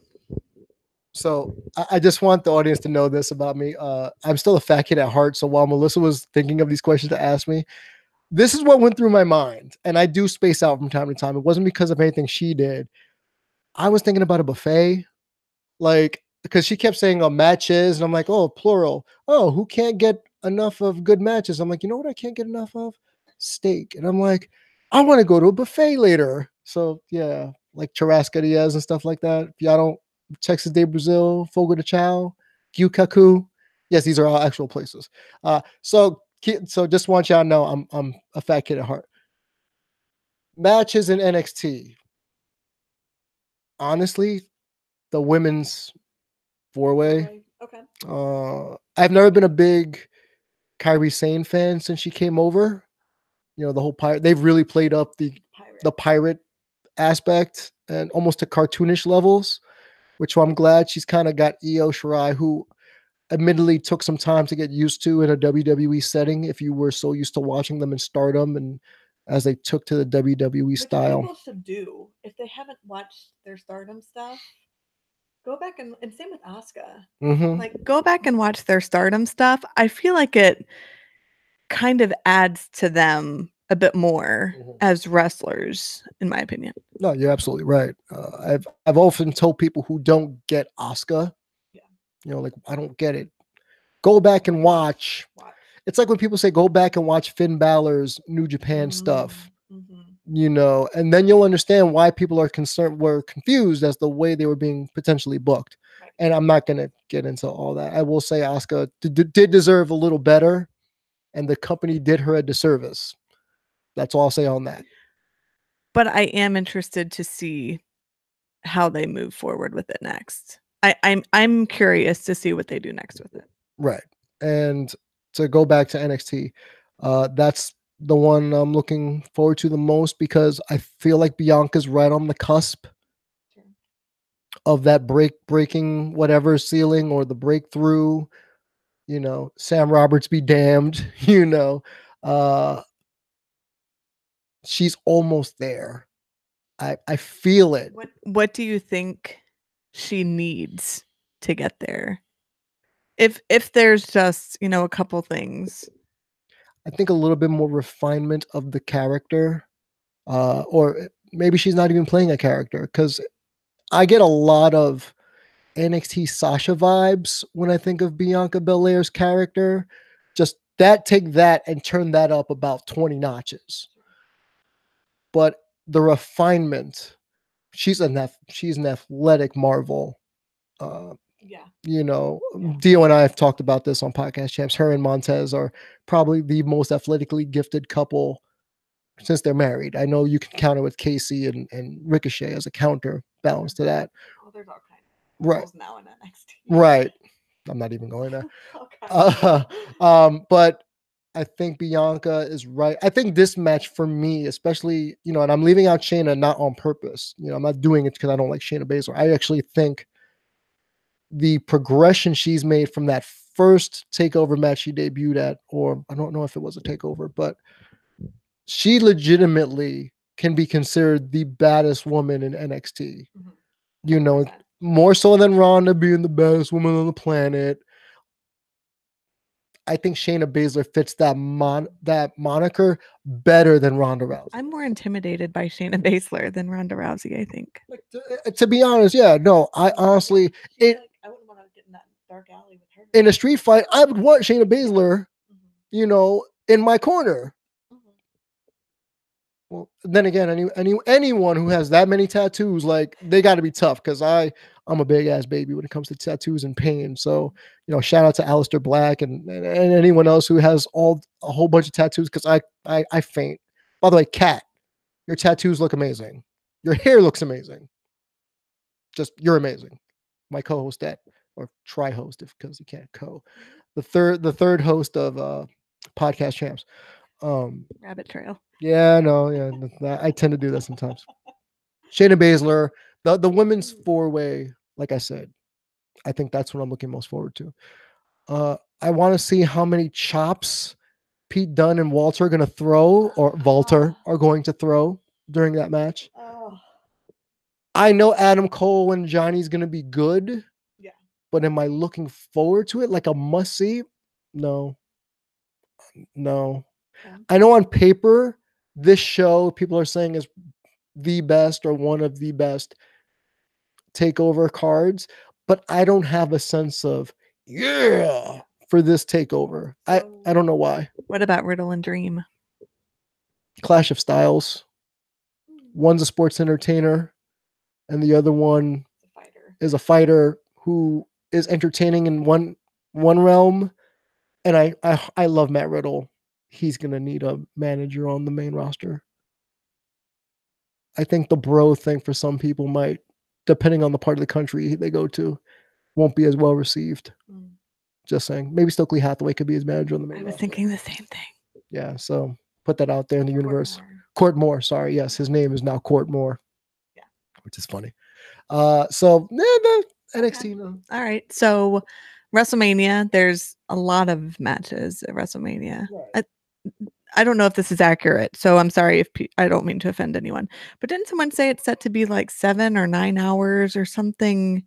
So I just want the audience to know this about me. I'm still a fat kid at heart. So while Melissa was thinking of these questions to ask me, this is what went through my mind. And I do space out from time to time. It wasn't because of anything she did. I was thinking about a buffet, like, because she kept saying matches, and I'm like, oh, plural. Oh, who can't get enough of good matches? I'm like, you know what I can't get enough of? Steak. And I'm like, I want to go to a buffet later. So yeah, like churrasco Diaz and stuff like that. If y'all don't, Texas de Brazil, Fogo de Chao, Gyukaku. Yes, these are all actual places. So just want y'all to know I'm a fat kid at heart. Matches in NXT. Honestly, the women's four-way. Okay. I've never been a big Kairi Sane fan since she came over. You know, the whole pirate. They've really played up the pirate aspect and almost to cartoonish levels, which I'm glad she's kind of got Io Shirai, who admittedly took some time to get used to in a WWE setting. If you were so used to watching them in Stardom, and as they took to the WWE style, people should do if they haven't watched their Stardom stuff. Go back and same with Asuka. mm-hmm. Like go back and watch their Stardom stuff. I feel like it kind of adds to them a bit more as wrestlers, in my opinion. No, you're absolutely right. I've often told people who don't get Asuka, you know, like, I don't get it. Go back and watch. It's like when people say go back and watch Finn Balor's New Japan stuff, you know, and then you'll understand why people were confused as the way they were being potentially booked. Right. And I'm not going to get into all that. I will say Asuka did deserve a little better, and the company did her a disservice. That's all I'll say on that. But I am interested to see how they move forward with it next. I'm curious to see what they do next with it. Right. And to go back to NXT, that's the one I'm looking forward to the most, because I feel like Bianca's right on the cusp of that breaking whatever ceiling or the breakthrough. You know, Sam Roberts be damned. You know, she's almost there. I feel it. What do you think she needs to get there? If there's just, you know, a couple things. I think a little bit more refinement of the character, or maybe she's not even playing a character, because I get a lot of NXT Sasha vibes when I think of Bianca Belair's character. Just take that and turn that up about 20 notches. But the refinement, she's an athletic marvel. You know, Dio and I have talked about this on Podcast Champs. Her and Montez are probably the most athletically gifted couple since they're married. I know you can counter with Casey and Ricochet as a counterbalance to that. Well, there's all kinds of right now in NXT. Right. I'm not even going there. But I think Bianca is right. I think this match for me, especially, you know, and I'm leaving out Shayna not on purpose. You know, I'm not doing it because I don't like Shayna Baszler. I actually think the progression she's made from that first takeover match she debuted at, or I don't know if it was a takeover, but she legitimately can be considered the baddest woman in NXT. You know, more so than Ronda being the baddest woman on the planet. I think Shayna Baszler fits that moniker better than Ronda Rousey. I'm more intimidated by Shayna Baszler than Ronda Rousey, I think. Like, to be honest, yeah, no, I honestly, I wouldn't want to get in that dark alley with her. In a street fight, I would want Shayna Baszler, you know, in my corner. Well, then again, anyone who has that many tattoos, like they got to be tough because I'm a big ass baby when it comes to tattoos and pain. So shout out to Alistair Black and anyone else who has a whole bunch of tattoos because I faint. By the way, Kat, your tattoos look amazing. Your hair looks amazing. Just you're amazing. My co-host that or tri-host if because you can't co. The third host of podcast champs. Rabbit trail. Yeah, no, yeah, I tend to do that sometimes. Shayna Baszler, the women's four-way, like I said, I think that's what I'm looking most forward to. I want to see how many chops Pete Dunne and Walter are going to throw, or Walter are going to throw during that match. Oh. I know Adam Cole and Johnny's going to be good. Yeah. But am I looking forward to it like a must see? No. No. Okay. I know on paper, this show people are saying is the best or one of the best takeover cards, but I don't have a sense of for this takeover. I don't know why. What about Riddle and Dream? Clash of Styles. One's a sports entertainer, and the other one is a fighter who is entertaining in one realm. And I love Matt Riddle. He's gonna need a manager on the main roster. I think the bro thing for some people might, depending on the part of the country they go to, won't be as well received. Just saying. Maybe Stokely Hathaway could be his manager on the main roster. I was thinking the same thing. Yeah, so put that out there in the universe. Court Moore, sorry. Yes, his name is now Court Moore. Yeah. Which is funny. So the NXT. Okay. All right. So WrestleMania, there's a lot of matches at WrestleMania. Right. I don't know if this is accurate, so I'm sorry if I don't mean to offend anyone. But didn't someone say it's set to be like 7 or 9 hours or something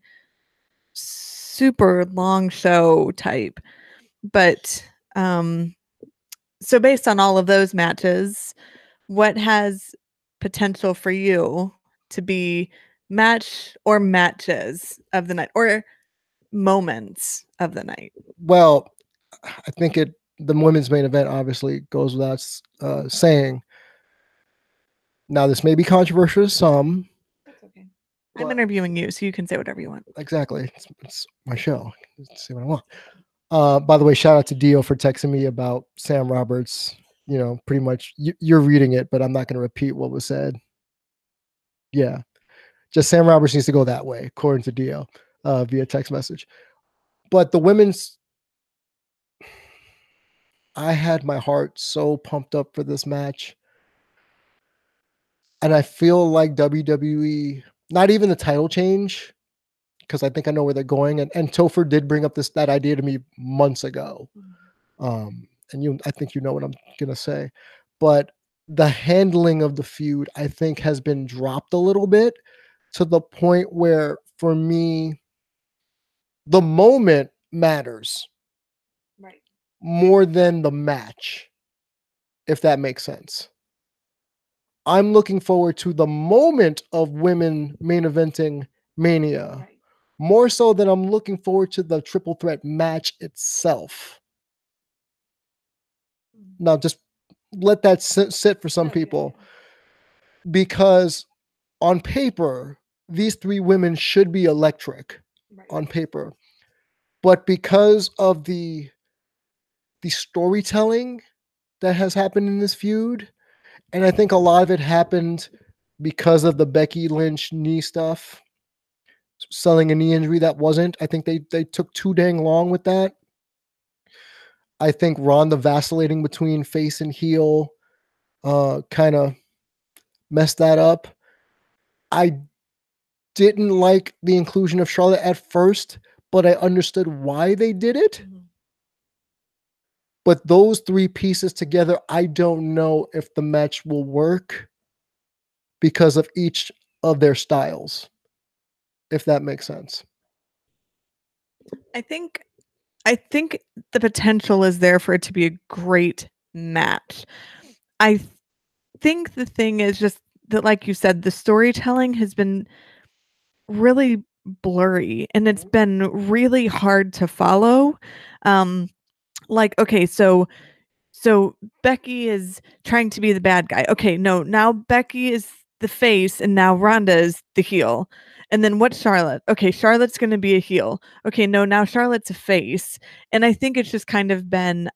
super long show type? But so based on all of those matches, what has potential for you to be match or matches of the night or moments of the night? Well, I think the women's main event obviously goes without saying. Now, this may be controversial to some. That's okay. I'm interviewing you, so you can say whatever you want. Exactly. It's my show. Say what I want. By the way, shout out to Dio for texting me about Sam Roberts. Pretty much you're reading it, but I'm not going to repeat what was said. Yeah. Just Sam Roberts needs to go that way, according to Dio, via text message. But the women's, I had my heart so pumped up for this match. And I feel like WWE, not even the title change, because I think I know where they're going. And Topher did bring up that idea to me months ago. And I think you know what I'm gonna say. But the handling of the feud, I think, has been dropped a little bit to the point where, for me, the moment matters, right, more than the match, if that makes sense. I'm looking forward to the moment of women main eventing Mania, right, more so than I'm looking forward to the triple threat match itself. Now, just let that sit for some people, because on paper, these three women should be electric, right, on paper. But because of the storytelling that has happened in this feud, and I think a lot of it happened because of the Becky Lynch knee stuff, selling a knee injury that wasn't. I think they took too dang long with that. I think Ronda vacillating between face and heel kind of messed that up. I didn't like the inclusion of Charlotte at first, but I understood why they did it. Mm-hmm. But those three pieces together, I don't know if the match will work because of each of their styles, if that makes sense. I think the potential is there for it to be a great match. I think the thing is just that, like you said, the storytelling has been really blurry and it's been really hard to follow. Like, okay, so So Becky is trying to be the bad guy. Okay, no, now Becky is the face and now Ronda is the heel. And then what's Charlotte? Okay, Charlotte's going to be a heel. Okay, no, now Charlotte's a face. And I think it's just kind of been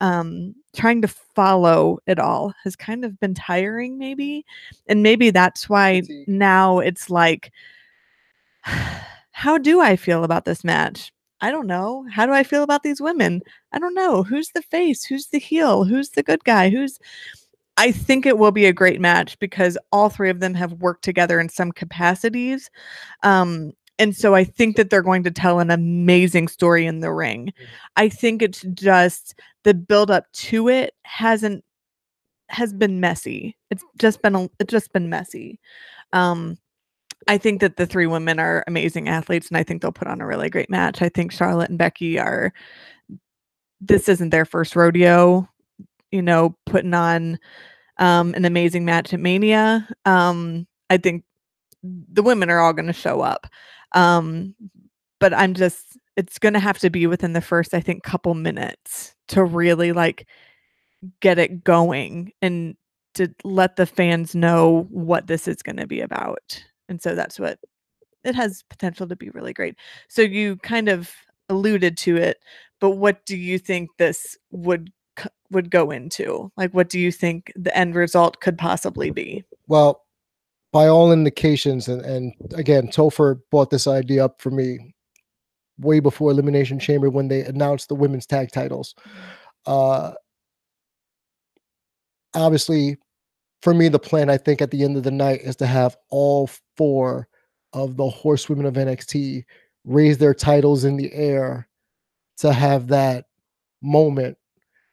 trying to follow it all has kind of been tiring, maybe. And maybe that's why now it's like, how do I feel about this match? I don't know. How do I feel about these women? I don't know. Who's the face? Who's the heel? Who's the good guy? I think it will be a great match because all three of them have worked together in some capacities. And so I think that they're going to tell an amazing story in the ring. I think it's just the build up to it has been messy. It's just been messy. I think that the three women are amazing athletes, and I think they'll put on a really great match. I think Charlotte and Becky this isn't their first rodeo, putting on an amazing match at Mania. I think the women are all going to show up. But it's going to have to be within the first, I think, couple minutes to really like get it going and to let the fans know what this is going to be about. And so that's what it has potential to be really great. So you kind of alluded to it, but what do you think this would go into? Like, what do you think the end result could possibly be? Well, by all indications, and again, Topher brought this idea up for me way before Elimination Chamber when they announced the women's tag titles. Obviously, for me, the plan, I think, at the end of the night is to have all four of the horsewomen of NXT raise their titles in the air to have that moment,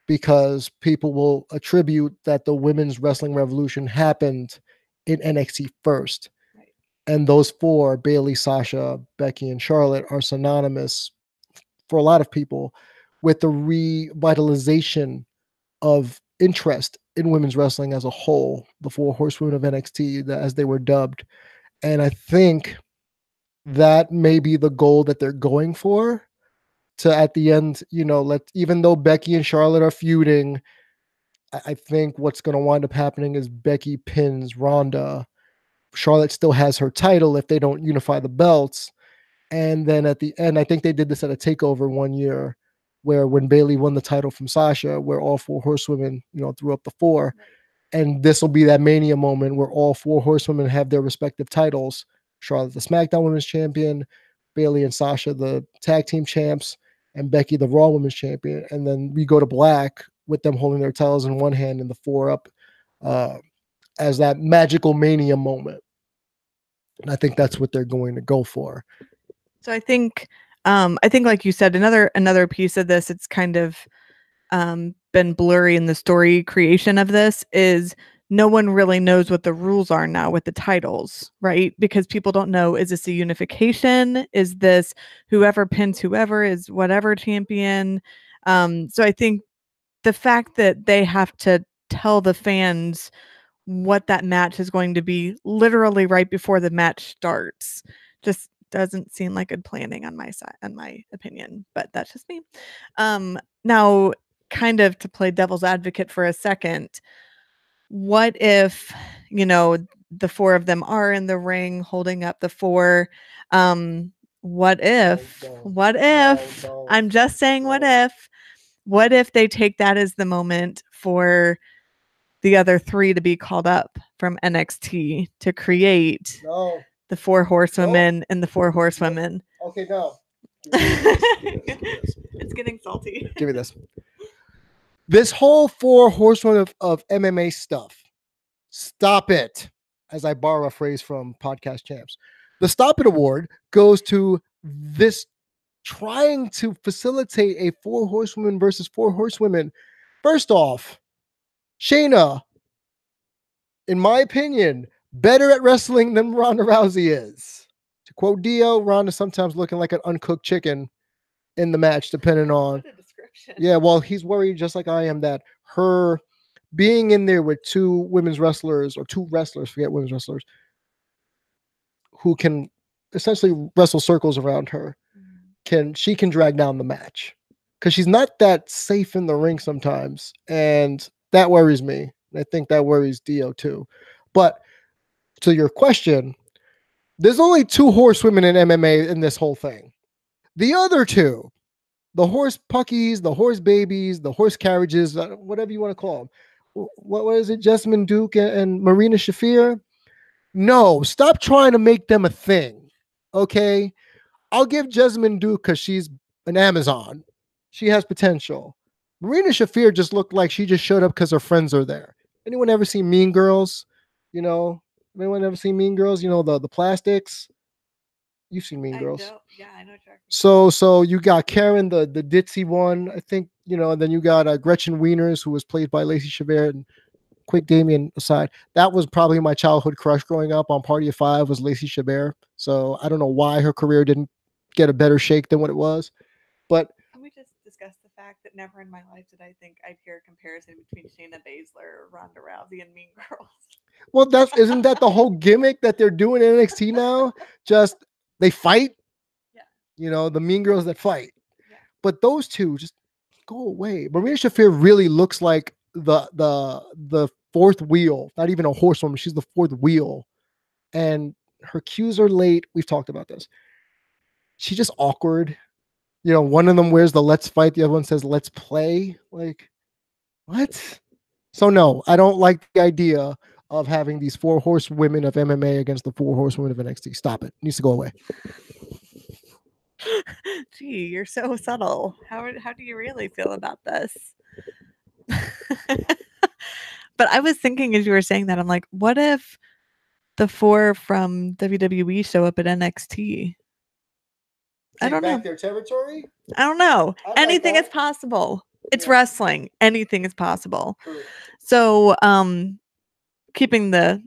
because people will attribute that the women's wrestling revolution happened in NXT first. Right. And those four, Bayley, Sasha, Becky, and Charlotte, are synonymous for a lot of people with the revitalization of interest in women's wrestling as a whole, the four horsewomen of NXT, as they were dubbed. And I think that may be the goal that they're going for, to at the end, even though Becky and Charlotte are feuding, I think what's going to wind up happening is Becky pins Ronda. Charlotte still has her title if they don't unify the belts. And then at the end, I think they did this at a takeover one year, where when Bayley won the title from Sasha, where all four horsewomen, threw up the four. And this will be that Mania moment where all four horsewomen have their respective titles. Charlotte, the SmackDown Women's Champion, Bayley and Sasha, the Tag Team Champs, and Becky, the Raw Women's Champion. And then we go to black with them holding their titles in one hand and the four up as that magical Mania moment. And I think that's what they're going to go for. So I think like you said, another piece of this, it's kind of been blurry in the story creation of this, is no one really knows what the rules are now with the titles, right? Because people don't know, is this a unification? Is this whoever pins whoever is whatever champion? So I think the fact that they have to tell the fans what that match is going to be literally right before the match starts just doesn't seem like good planning on my side, in my opinion, but that's just me. Now, kind of to play devil's advocate for a second, what if, the four of them are in the ring holding up the four? What if, I'm just saying, what if they take that as the moment for the other three to be called up from NXT to create the four horsewomen and the four horsewomen? Okay, no. It's getting salty. Give me this. This whole four horsewomen of MMA stuff. Stop it. As I borrow a phrase from Podcast Champs. The Stop It Award goes to this trying to facilitate a four horsewomen versus four horsewomen. First off, Shayna, in my opinion, better at wrestling than Ronda Rousey is. To quote Dio, Ronda sometimes looking like an uncooked chicken in the match, depending on. What a description. Yeah, well, he's worried just like I am that her being in there with two women's wrestlers, or two wrestlers, forget women's wrestlers, who can essentially wrestle circles around her, she can drag down the match, because she's not that safe in the ring sometimes. And that worries me. I think that worries Dio too. But to your question, there's only 2 horsewomen in MMA in this whole thing. The other 2, the horse puckies, the horse babies, the horse carriages, whatever you want to call them. What is it? Jessamine Duke and Marina Shafir? No, stop trying to make them a thing. Okay? I'll give Jessamine Duke because she's an Amazon. She has potential. Marina Shafir just looked like she just showed up because her friends are there. Anyone ever seen Mean Girls? You know, anyone ever seen Mean Girls? You know, the plastics? You've seen Mean Girls. I know. Yeah, I know. So you got Karen, the ditzy one, I think, and then you got Gretchen Wieners, who was played by Lacey Chabert. And quick Damien aside, that was probably my childhood crush growing up on Party of Five, was Lacey Chabert. So I don't know why her career didn't get a better shake than what it was. But can we just discuss the fact that never in my life did I think I'd hear a comparison between Shayna Baszler or Ronda Rousey and Mean Girls? Well, isn't that the whole gimmick that they're doing in NXT now? Just they fight. Yeah. The Mean Girls that fight. Yeah. But those two just go away. Marina Shafir really looks like the fourth wheel, not even a horsewoman. She's the fourth wheel. And her cues are late. We've talked about this. She's just awkward. One of them wears the let's fight. The other one says let's play. Like, what? So no, I don't like the idea of having these 4 horsewomen of MMA against the 4 horsewomen of NXT. Stop it. It needs to go away. Gee, you're so subtle. How do you really feel about this? But I was thinking as you were saying that, I'm like, what if the 4 from WWE show up at NXT? I don't know. Their territory? I don't know. Anything is possible. It's wrestling. Anything is possible. True. So, keeping the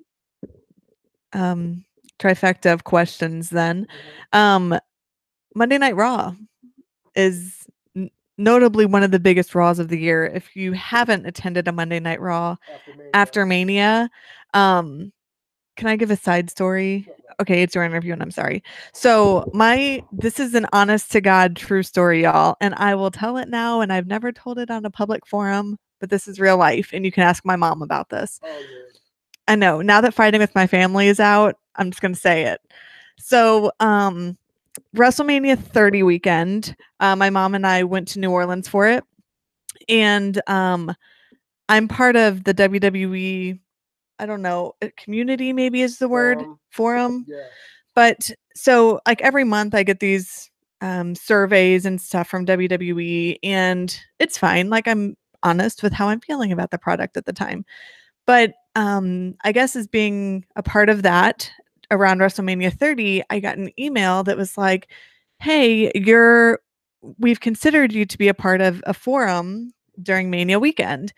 trifecta of questions then, Monday Night Raw is notably one of the biggest Raws of the year. If you haven't attended a Monday Night Raw after Mania, can I give a side story? Okay, it's your interview and I'm sorry. So this is an honest to God true story, y'all. And I will tell it now, and I've never told it on a public forum, but this is real life. And you can ask my mom about this. Oh, I know. Now that Fighting with My Family is out, I'm just going to say it. So, WrestleMania 30 weekend, my mom and I went to New Orleans for it. And I'm part of the WWE, I don't know, community maybe is the word, forum. Yeah. But so like every month I get these surveys and stuff from WWE, and it's fine. Like I'm honest with how I'm feeling about the product at the time. But I guess as being a part of that around WrestleMania 30, I got an email that was like, hey, we've considered you to be a part of a forum during Mania weekend.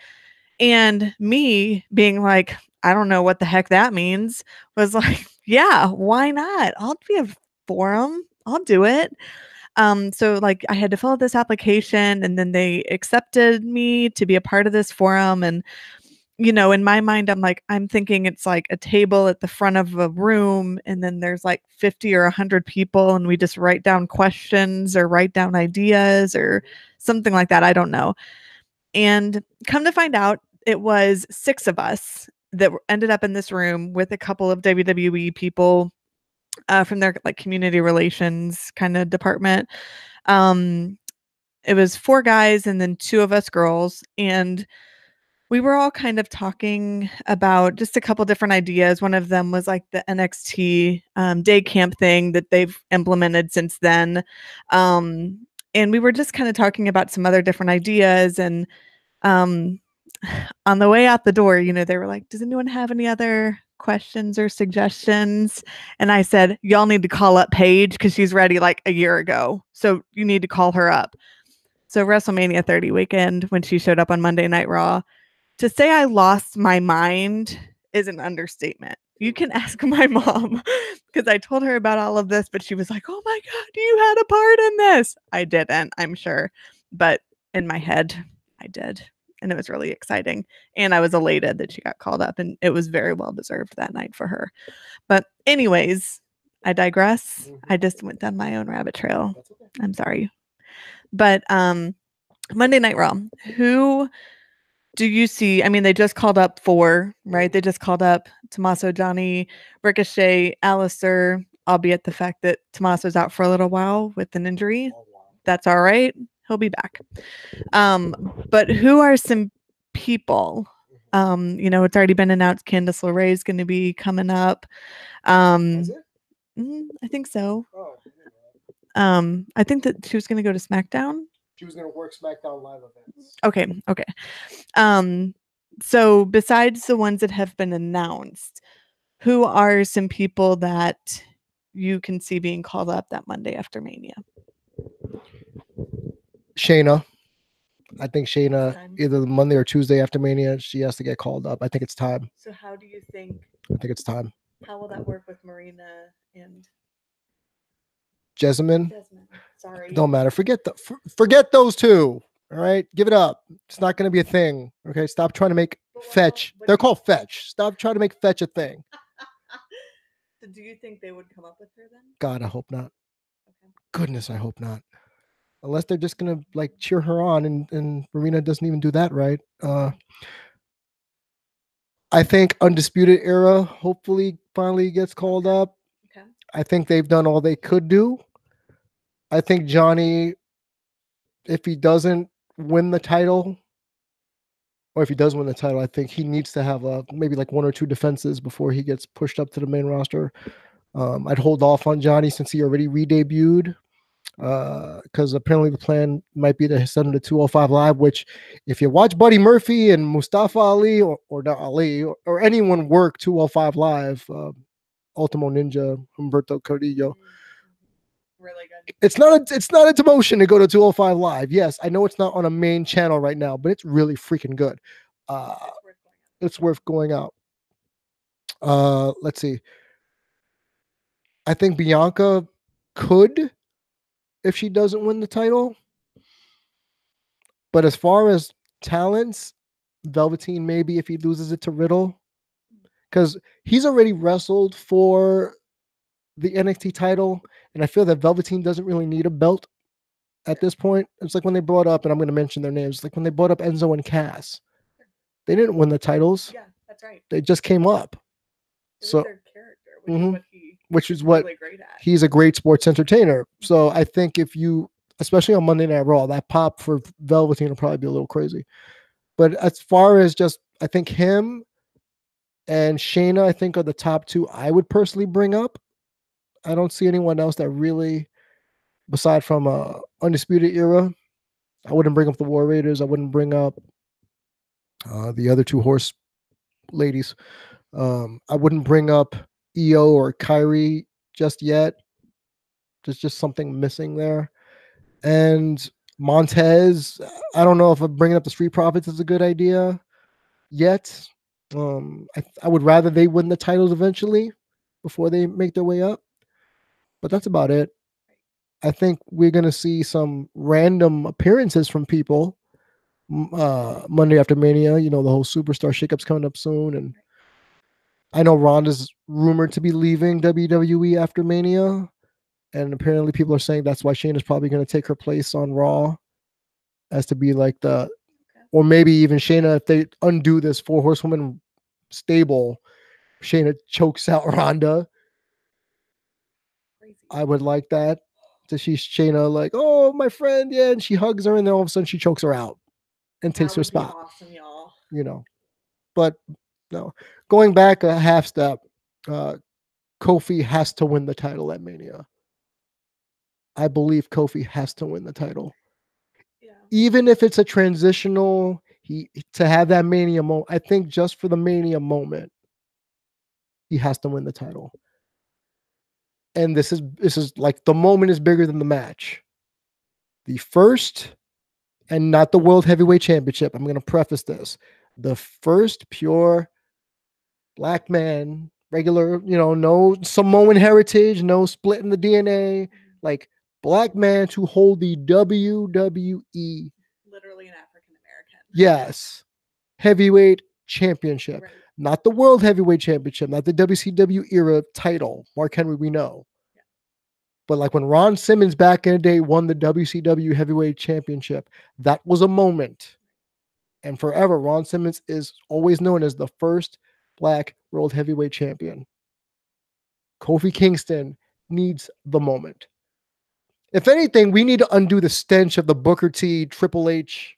And me being like, I don't know what the heck that means, was like, yeah, why not? I'll be a forum. I'll do it. So like I had to fill out this application, and then they accepted me to be a part of this forum. And, in my mind, I'm thinking it's like a table at the front of a room, and then there's like 50 or 100 people, and we just write down questions or write down ideas or something like that. I don't know. And come to find out, it was 6 of us that ended up in this room with a couple of WWE people from their like community relations kind of department. It was 4 guys and then 2 of us girls, and we were all kind of talking about just a couple different ideas. One of them was like the NXT day camp thing that they've implemented since then. And we were just kind of talking about some other different ideas. And on the way out the door, they were like, does anyone have any other questions or suggestions? And I said, y'all need to call up Paige because she's ready like a year ago. So you need to call her up. So WrestleMania 30 weekend, when she showed up on Monday Night Raw, to say I lost my mind is an understatement. You can ask my mom because I told her about all of this, but she was like, oh my God, you had a part in this. I didn't, I'm sure. But in my head, I did. And it was really exciting. And I was elated that she got called up, and it was very well deserved that night for her. But anyways, I digress. I just went down my own rabbit trail. I'm sorry. But Monday Night Raw, who Do you see? I mean, they just called up 4, right? They just called up Tommaso, Johnny, Ricochet, Alistair, albeit the fact that Tommaso's out for a little while with an injury. That's all right. He'll be back. But who are some people? It's already been announced Candice LeRae is going to be coming up. Is it? I think so. Oh, I didn't know that. I think that she was going to go to SmackDown. She was going to work SmackDown live events. Okay. So besides the ones that have been announced, who are some people that you can see being called up that Monday after Mania? Shayna. I think Shayna, Time. either Monday or Tuesday after Mania, she has to get called up. I think it's time. So how do you think? I think it's time. How will that work with Marina and Jessamine? Sorry. Don't matter. Forget those two. All right, give it up. It's not going to be a thing. Okay, stop trying to make fetch. They're called fetch. Stop trying to make fetch a thing. Do you think they would come up with her then? God, I hope not. Okay. Goodness, I hope not. Unless they're just gonna like cheer her on, and Marina doesn't even do that right. I think Undisputed Era hopefully finally gets called up. Okay. I think they've done all they could do. I think Johnny, if he doesn't win the title, or if he does win the title, I think he needs to have maybe like 1 or 2 defenses before he gets pushed up to the main roster. I'd hold off on Johnny since he already re-debuted, because apparently the plan might be to send him to 205 Live, which if you watch Buddy Murphy and Mustafa Ali, or not Ali, or anyone work 205 Live, Ultimo Ninja, Humberto Carrillo, really good. It's not a demotion to go to 205 Live. Yes, I know it's not on a main channel right now, but it's really freaking good. It's worth going out. Let's see. I think Bianca could, if she doesn't win the title. But as far as talents, Velveteen maybe if he loses it to Riddle, because he's already wrestled for the NXT title, and I feel that Velveteen doesn't really need a belt at this point. It's like when they brought up, and I'm going to mention their names, like when they brought up Enzo and Cass, they didn't win the titles. Yeah, that's right. They just came up. So their character, which is what really great at. He's a great sports entertainer. So I think if you, especially on Monday Night Raw, that pop for Velveteen will probably be a little crazy. But as far as just, I think him and Shayna, I think are the top 2 I would personally bring up. I don't see anyone else that really, beside from Undisputed Era, I wouldn't bring up the War Raiders. I wouldn't bring up the other 2 horse ladies. I wouldn't bring up EO or Kyrie just yet. There's just something missing there. And Montez, I don't know if bringing up the Street Profits is a good idea yet. I would rather they win the titles eventually before they make their way up. But that's about it. I think we're going to see some random appearances from people Monday after Mania. The whole Superstar shakeup's coming up soon. And I know Ronda's rumored to be leaving WWE after Mania. And apparently people are saying that's why Shayna's probably going to take her place on Raw as to be like or maybe even Shayna, if they undo this 4 horsewoman stable, Shayna chokes out Ronda. Crazy. I would like that. To see Shayna like, oh, my friend, yeah, and she hugs her, and then all of a sudden she chokes her out and takes her spot. Awesome, y'all. But no. Going back a half step, Kofi has to win the title at Mania. I believe Kofi has to win the title. Yeah. Even if it's a transitional, to have that Mania moment, I think just for the Mania moment, he has to win the title. And this is like the moment is bigger than the match. The first, and not the World Heavyweight Championship. I'm going to preface this. The first pure black man, regular, no Samoan heritage, no splitting the DNA, like black man to hold the WWE. Literally an African American. Yes. Heavyweight championship. Right. Not the World Heavyweight Championship, not the WCW era title. Mark Henry, we know. Yeah. But like when Ron Simmons back in the day won the WCW Heavyweight Championship, that was a moment. And forever, Ron Simmons is always known as the first black world heavyweight champion. Kofi Kingston needs the moment. If anything, we need to undo the stench of the Booker T Triple H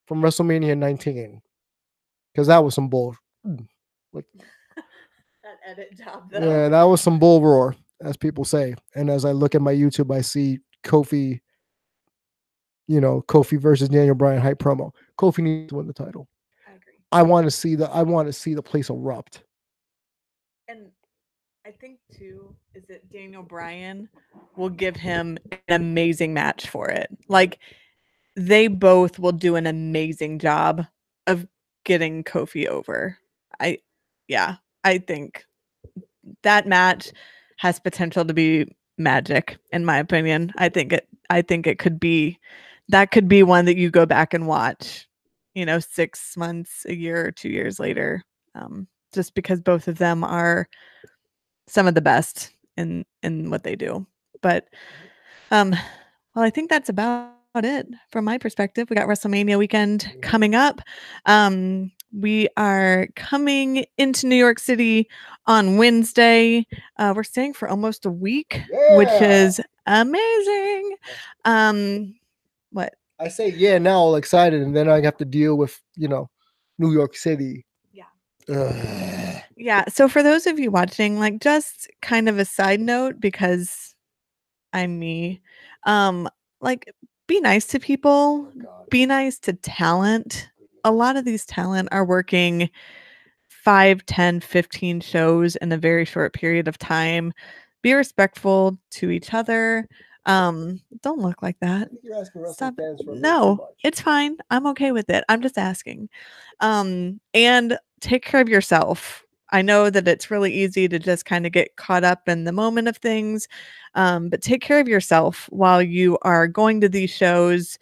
from WrestleMania 19 because that was some bull. Like, that edit job, though. Yeah, that was some bull roar, as people say. And as I look at my YouTube, I see Kofi, Kofi versus Daniel Bryan hype promo. Kofi needs to win the title. I agree. I want to see the place erupt. And I think too is that Daniel Bryan will give him an amazing match for it. Like they both will do an amazing job of getting Kofi over. I think that match has potential to be magic in my opinion. I think it could be one that you go back and watch, 6 months, a year, or 2 years later. Just because both of them are some of the best in what they do. But well, I think that's about it from my perspective. We got WrestleMania weekend coming up. We are coming into New York City on Wednesday. We're staying for almost a week, which is amazing. What? I say yeah now, all excited, and then I have to deal with New York City. Yeah. Ugh. Yeah. So for those of you watching, like just kind of a side note, because I'm me, like be nice to people, be nice to talent. A lot of these talent are working 5, 10, 15 shows in a very short period of time. Be respectful to each other. Don't look like that. You're asking Stop. fans for No, it's fine. I'm okay with it. I'm just asking. And take care of yourself. I know that it's really easy to just kind of get caught up in the moment of things, but take care of yourself while you are going to these shows.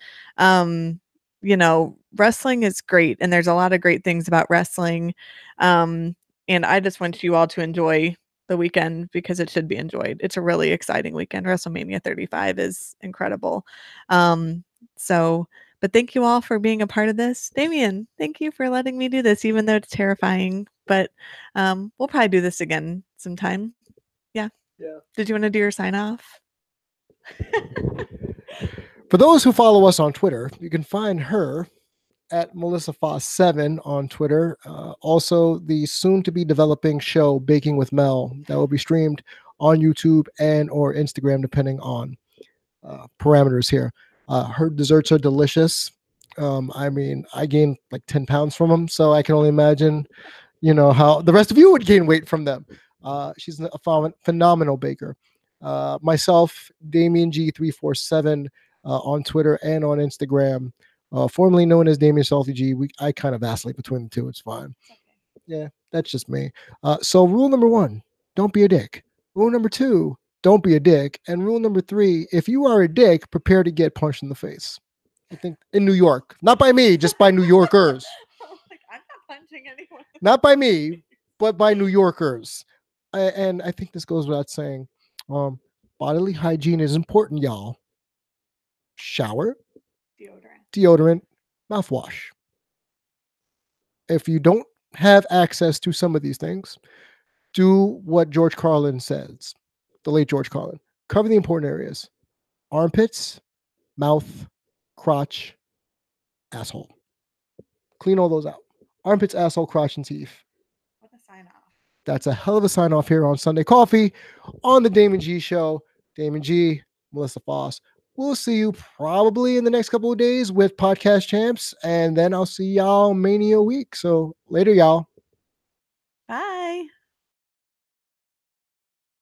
Wrestling is great, and there's a lot of great things about wrestling. And I just want you all to enjoy the weekend because it should be enjoyed. It's a really exciting weekend. WrestleMania 35 is incredible. But thank you all for being a part of this. Damien, thank you for letting me do this, even though it's terrifying. But we'll probably do this again sometime. Yeah. Did you want to do your sign off? For those who follow us on Twitter, you can find her at Melissa Foss 7 on Twitter. Also, the soon-to-be developing show Baking with Mel that will be streamed on YouTube and or Instagram, depending on parameters here. Her desserts are delicious. I gained like 10 pounds from them, so I can only imagine, how the rest of you would gain weight from them. She's a phenomenal baker. Myself, Damien G347 on Twitter and on Instagram. Formerly known as Damien Salty G. I kind of vacillate between the two. It's fine. Yeah, that's just me. So rule number 1, don't be a dick. Rule number 2, don't be a dick. And rule number 3, if you are a dick, prepare to get punched in the face. I think in New York, not by me, just by New Yorkers. I'm not punching anyone. Not by me, but by New Yorkers. And I think this goes without saying. Bodily hygiene is important, y'all. Shower, deodorant, mouthwash. If you don't have access to some of these things, do what George Carlin says, the late George Carlin. Cover the important areas: armpits, mouth, crotch, asshole. Clean all those out. Armpits, asshole, crotch, and teeth. What a sign off. That's a hell of a sign off here on Sunday Coffee on the Damon G Show. Damon G, Melissa Foss. We'll see you probably in the next couple of days with Podcast Champs, and then I'll see y'all Mania week. So later, y'all. Bye.